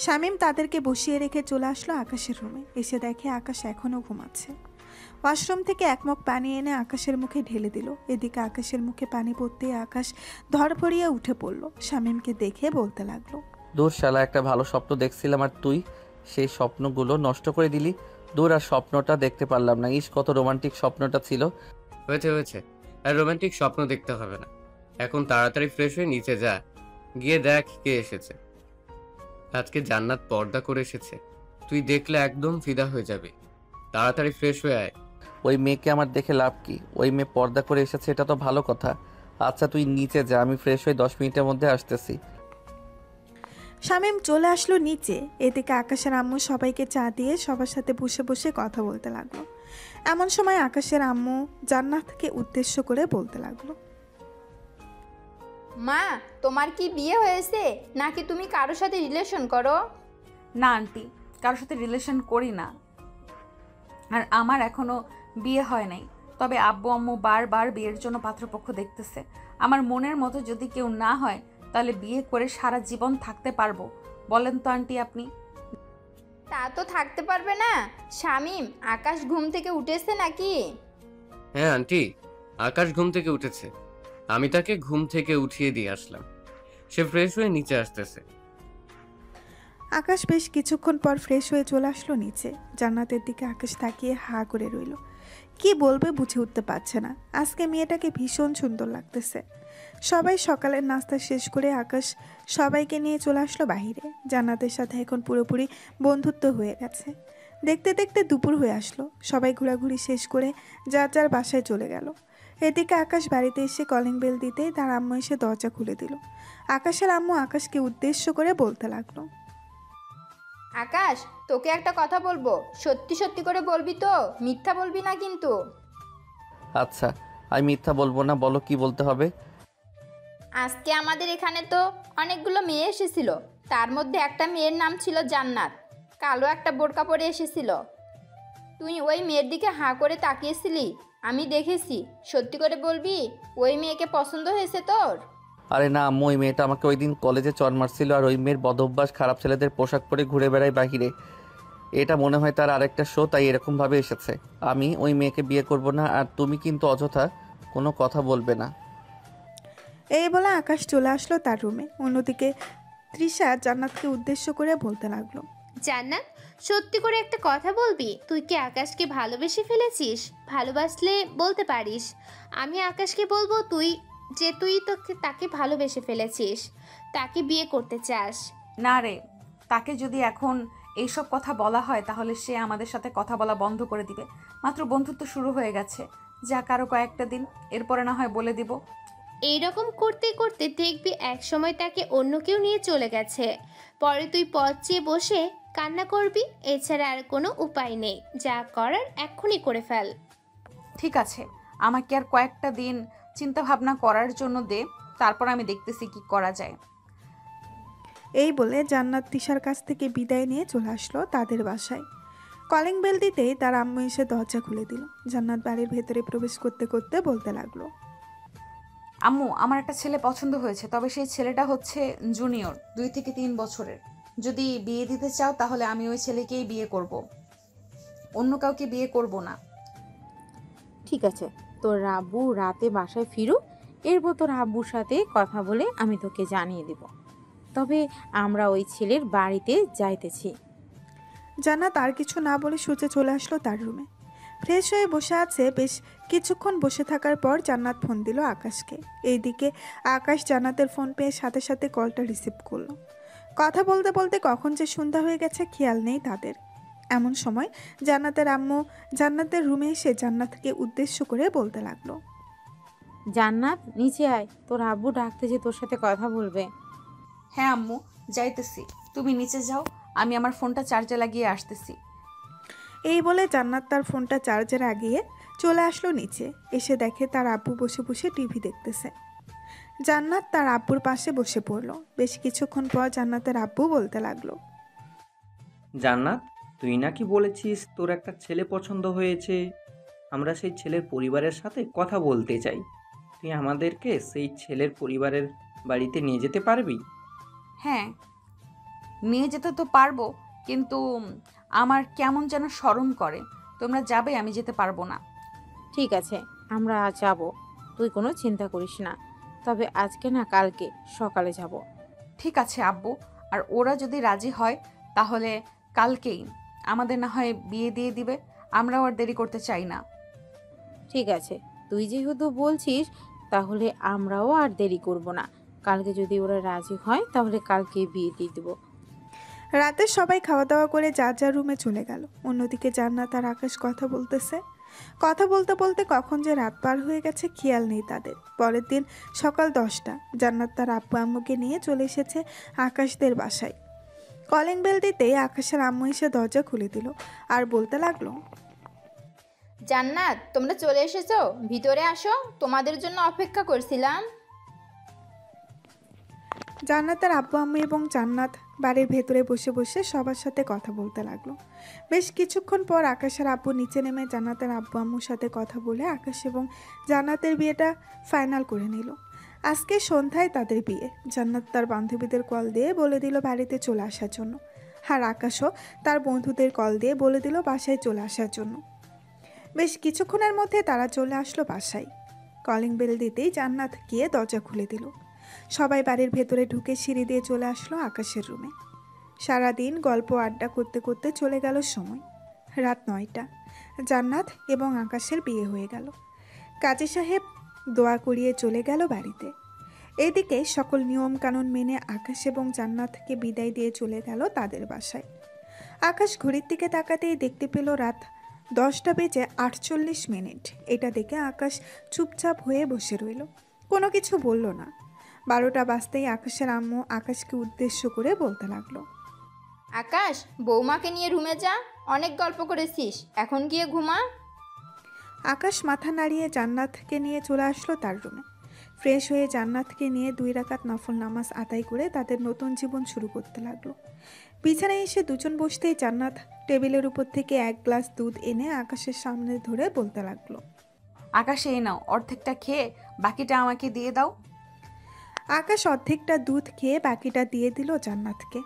শামীম তাদেরকে বসিয়ে রেখে চলে আসলো আকাশের রুমে। এসে দেখে আকাশ এখনও ঘুমাচ্ছে। ওয়াশরুম থেকে এক মগ পানি এনে আকাশের মুখে ঢেলে দিল। এদিকে আকাশের মুখে পানি পড়তেই আকাশ ধড়ফড়িয়ে উঠে পড়ল। শামীমকে দেখে বলতে লাগলো, দূর শালা, একটা ভালো স্বপ্ন দেখছিলাম আর তুই সেই স্বপ্নগুলো নষ্ট করে দিলি। দূর, আর স্বপ্নটা দেখতে পারলাম না। ইস, কত রোমান্টিক স্বপ্নটা ছিল। হয়েছে হয়েছে, আর রোমান্টিক স্বপ্ন দেখতে হবে না। এখন তাড়াতাড়ি ফ্রেশ হয়ে নিচে যা, গিয়ে দেখ কে এসেছে। আজকে জান্নাত পর্দা করে এসেছে, তুই দেখলে একদম ফিদা হয়ে যাবে। তাড়াতাড়ি ফ্রেশ হয়ে আয়। ওই মেয়েকে আমার দেখে লাভ কি? ওই মেয়ে পর্দা করে এসেছে, এটা তো ভালো কথা। আচ্ছা তুই নিচে যা, আমি ফ্রেশ হয়ে 10 মিনিটের মধ্যে আসতেছি। শামীম চলে আসলো নিচে। এদিকে আকাশের আম্মু সবাইকে চা দিয়ে সবার সাথে বসে বসে কথা বলতে লাগলো। এমন সময় আকাশের আম্মু জান্নাতকে উদ্দেশ্য করে বলতে লাগলো, মা, তোমার কি বিয়ে হয়েছে নাকি তুমি কারোর সাথে রিলেশন করো? না আন্টি, কারোর সাথে রিলেশন করি না, আর আমার এখনো বিয়ে হয় নাই। তবে আব্বু আম্মু বারবার বিয়ের জন্য পাত্রপক্ষ দেখতেছে। আমার মনের মতো যদি কেউ না হয় তাহলে বিয়ে করে সারা জীবন থাকতে পারবো? বলেন তো আন্টি আপনি। তা তো থাকতে পারবে না। শামীম, আকাশ ঘুম থেকে উঠেছে নাকি? হ্যাঁ আন্টি, আকাশ ঘুম থেকে উঠেছে। আমি তাকে ঘুম থেকে উঠিয়ে দিয়ে আসলাম। সে ফ্রেশ হয়ে নিচে আসতেছে। আকাশ বেশ কিছুক্ষণ পর ফ্রেশ হয়ে চলে আসলো নিচে। জান্নাতের দিকে আকাশ তাকিয়ে হা করে রইল। কি বলবে বুঝে উঠতে পারছে না। আজকে মেয়েটাকে ভীষণ সুন্দর লাগতেছে। সবাই সকালের নাস্তা শেষ করে আকাশ সবাইকে নিয়ে চলে আসলো বাহিরে। জান্নাতের সাথে এখন পুরোপুরি বন্ধুত্ব হয়ে গেছে। দেখতে দেখতে দুপুর হয়ে আসলো। সবাই ঘোরাঘুরি শেষ করে যার যার বাসায় চলে গেল। এদিকে আকাশ বাড়িতে এসে কলিং বেল দিতেই তার আম্মু এসে দরজা খুলে দিল। আকাশের আম্মু আকাশকে উদ্দেশ্য করে বলতে লাগলো, আকাশ, তোকে একটা কথা বলবো, সত্যি সত্যি করে বলবি তো? মিথ্যা বলবি না কিন্তু। আচ্ছা, আমি মিথ্যা বলবো না, বলো কি বলতে হবে। আজকে আমাদের এখানে তো অনেকগুলো মেয়ে এসেছিল। তার মধ্যে একটা মেয়ের নাম ছিল জান্নাত। কালো একটা বোরকা পরে এসেছিল। তুই ওই মেয়ের দিকে হাঁ করে তাকিয়েছিলি, আমি দেখেছি। সত্যি করে বলবি, ওই মেয়েকে পছন্দ হয়েছে তোর? আরে না আম্মু, ওই মেয়েটা আমাকে ওই দিন কলেজে চড় মারছিল, আর ওই মেয়ের বদঅভ্যাস খারাপ ছেলেদের পোশাক পরে ঘুরে বেড়ায় বাহিরে। এটা মনে হয় তার আরেকটা শো, তাই এরকমভাবে এসেছে। আমি ওই মেয়েকে বিয়ে করব না, আর তুমি কিন্তু অযথা কোনো কথা বলবে না। এই বলে আকাশ চলে আসলো তার রুমে। অন্যদিকে তৃষা জান্নাতকে উদ্দেশ্য করে বলতে লাগলো, জান্নাত, সত্যি করে একটা কথা বলবি? তুই কি আকাশকে ভালোবেসে ফেলেছিস? ভালোবাসলে বলতে পারিস। আমি আকাশকে বলবো তুই তাকে ভালোবেসে ফেলেছিস, তাকে বিয়ে করতে চাস। না রে, তাকে যদি এখন এইসব কথা বলা হয় তাহলে সে আমাদের সাথে কথা বলা বন্ধ করে দিবে। মাত্র বন্ধুত্ব শুরু হয়ে গেছে, যা কারো কয়েকটা দিন, এরপরে না হয় বলে দিব। এইরকম করতে করতে দেখবি এক সময় তাকে অন্য কেউ নিয়ে চলে গেছে। পরে তুই পথ চেয়ে বসে কান্না করবি। এছাড়া আর কোনো উপায় নেই। যা করার এক্ষুনি করে ফেল। ঠিক আছে, আমাকে আর কয়েকটা দিন চিন্তা ভাবনা করার জন্য দে, তারপর আমি দেখতেছি কি করা যায়। এই বলে জান্নাত তৃষার কাছ থেকে বিদায় নিয়ে চলে আসলো তাদের বাসায়। কলিং বেল দিতেই তার আম্মু এসে দরজা খুলে দিল। জান্নাত বাড়ির ভেতরে প্রবেশ করতে করতে বলতে লাগলো, আম্মু, আমার একটা ছেলে পছন্দ হয়েছে, তবে সেই ছেলেটা হচ্ছে জুনিয়র, 2 থেকে 3 বছরের। যদি বিয়ে দিতে চাও তাহলে আমি ওই ছেলেকেই বিয়ে করব, অন্য কাউকে বিয়ে করব না। ঠিক আছে, তোর আব্বু রাতে বাসায় ফিরুক, এরপর তোর আব্বুর সাথে কথা বলে আমি তোকে জানিয়ে দেব। তবে আমরা ওই ছেলের বাড়িতে যাইতেছি। জান্নাত আর কিছু না বলে সোজা চলে আসলো তার রুমে। ফ্রেশ হয়ে বসে আছে। বেশ কিছুক্ষণ বসে থাকার পর জান্নাত ফোন দিল আকাশকে। এইদিকে আকাশ জান্নাতের ফোন পেয়ে সাথে সাথে কলটা রিসিভ করলো। কথা বলতে বলতে কখন যে সন্ধ্যা হয়ে গেছে খেয়াল নেই তাদের। এমন সময় জান্নাতের আম্মু জান্নাতের রুমে এসে জান্নাতকে উদ্দেশ্য করে বলতে লাগলো, জান্নাত, নিচে আয়, তোর আব্বু ডাকতে যে তোর সাথে কথা বলবে। হ্যাঁ আম্মু, যাইতেছি, তুমি নিচে যাও, আমি আমার ফোনটা চার্জে লাগিয়ে আসতেছি। এই বলে জান্নাত তার ফোনটা চার্জে লাগিয়ে চলে আসলো নিচে। এসে দেখে তার আব্বু বসে বসে টিভি দেখতেছে। জান্নাত তার আব্বুর পাশে বসে পড়লো। বেশ কিছুক্ষণ পর জান্নাতের আব্বু বলতে লাগলো, জান্নাত, তুই নাকি বলেছিস তোর একটা ছেলে পছন্দ হয়েছে। আমরা সেই ছেলের পরিবারের সাথে কথা বলতে চাই। তুই আমাদেরকে সেই ছেলের পরিবারের বাড়িতে নিয়ে যেতে পারবি? হ্যাঁ, নিয়ে যেতে তো পারবো, কিন্তু আমার কেমন যেন শরম করে। তোমরা যাবে, আমি যেতে পারবো না। ঠিক আছে, আমরা যাব, তুই কোনো চিন্তা করিস না। তবে আজকে না, কালকে সকালে যাব। ঠিক আছে আব্বু, আর ওরা যদি রাজি হয় তাহলে কালকেই আমাদের না হয় বিয়ে দিয়ে দিবে। আমরাও আর দেরি করতে চাই না। ঠিক আছে, তুই যেহেতু বলছিস তাহলে আমরাও আর দেরি করব না। কালকে যদি ওরা রাজি হয় তাহলে কালকে বিয়ে দিয়ে দেবো। রাতে সবাই খাওয়া দাওয়া করে যার যার রুমে চলে গেল। অন্যদিকে জান্নাত আর আকাশ কথা বলতেছে। কথা বলতে বলতে কখন যে রাত পার হয়ে গেছে খেয়াল নেই তাদের। পরের দিন সকাল 10টা জান্নাত তার আব্বু আম্মুকে নিয়ে চলে এসেছে আকাশদের বাসায়। কলিং বেল দিতেই আকাশের আম্মু এসে দরজা খুলে দিল আর বলতে লাগলো, জান্নাত, তোমরা চলে এসেছো, ভিতরে আসো, তোমাদের জন্য অপেক্ষা করছিলাম। জান্নাতের আব্বু আম্মু এবং জান্নাত বাড়ির ভেতরে বসে বসে সবার সাথে কথা বলতে লাগলো। বেশ কিছুক্ষণ পর আকাশের আব্বু নিচে নেমে জান্নাতের আব্বু আম্মুর সাথে কথা বলে আকাশ এবং জান্নাতের বিয়েটা ফাইনাল করে নিল। আজকে সন্ধ্যায় তাদের বিয়ে। জান্নাত তার বান্ধবীদের কল দিয়ে বলে দিল বাড়িতে চলে আসার জন্য, আর আকাশও তার বন্ধুদের কল দিয়ে বলে দিল বাসায় চলে আসার জন্য। বেশ কিছুক্ষণের মধ্যে তারা চলে আসলো বাসায়। কলিং বেল দিতেই জান্নাত গিয়ে দরজা খুলে দিল। সবাই বাড়ির ভেতরে ঢুকে সিঁড়ি দিয়ে চলে আসলো আকাশের রুমে। সারাদিন গল্প আড্ডা করতে করতে চলে গেল সময়। রাত 9টা। জান্নাত এবং আকাশের বিয়ে হয়ে গেল। কাজী সাহেব দোয়া করিয়ে চলে গেল বাড়িতে। এদিকে সকল নিয়ম কানুন মেনে আকাশ এবং জান্নাতকে বিদায় দিয়ে চলে গেল তাদের বাসায়। আকাশ ঘড়ির দিকে তাকাতেই দেখতে পেল রাত 10:48। এটা দেখে আকাশ চুপচাপ হয়ে বসে রইল, কোনো কিছু বলল না। 12টা বাজতেই আকাশের আম্মু আকাশকে উদ্দেশ্য করে বলতে লাগলো, আকাশ, বৌমাকে নিয়ে রুমে যা, অনেক গল্প করেছিস, এখন গিয়ে ঘুমা। আকাশ মাথা নাড়িয়ে জান্নাতকে নিয়ে চলে আসলো তার রুমে। ফ্রেশ হয়ে জান্নাতকে নিয়ে 2 রাকাত নফল নামাজ আদায় করে তাদের নতুন জীবন শুরু করতে লাগলো। বিছানায় এসে দুজন বসতেই জান্নাত টেবিলের উপর থেকে 1 গ্লাস দুধ এনে আকাশের সামনে ধরে বলতে লাগলো, আকাশ এই নাও, অর্ধেকটা খেয়ে বাকিটা আমাকে দিয়ে দাও। আকাশ অর্ধেকটা দুধ খেয়ে বাকিটা দিয়ে দিল জান্নাতকে।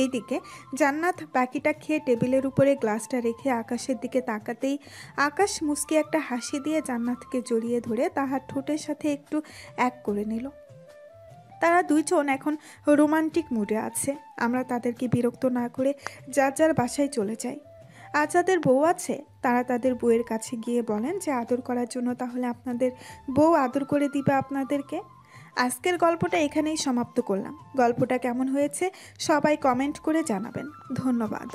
এইদিকে জান্নাত বাকিটা খেয়ে টেবিলের উপরে গ্লাসটা রেখে আকাশের দিকে তাকাতেই আকাশ মুচকি একটা হাসি দিয়ে জান্নাতকে জড়িয়ে ধরে তাহার ঠোঁটের সাথে একটু এক করে নিল। তারা দুইজন এখন রোমান্টিক মুডে আছে। আমরা তাদেরকে বিরক্ত না করে যার যার বাসায় চলে যাই। আর যাদের বউ আছে তারা তাদের বউয়ের কাছে গিয়ে বলেন যে আদর করার জন্য, তাহলে আপনাদের বউ আদর করে দিবে আপনাদেরকে। আজকের গল্পটা এখানেই সমাপ্ত করলাম। গল্পটা কেমন হয়েছে সবাই কমেন্ট করে জানাবেন। ধন্যবাদ।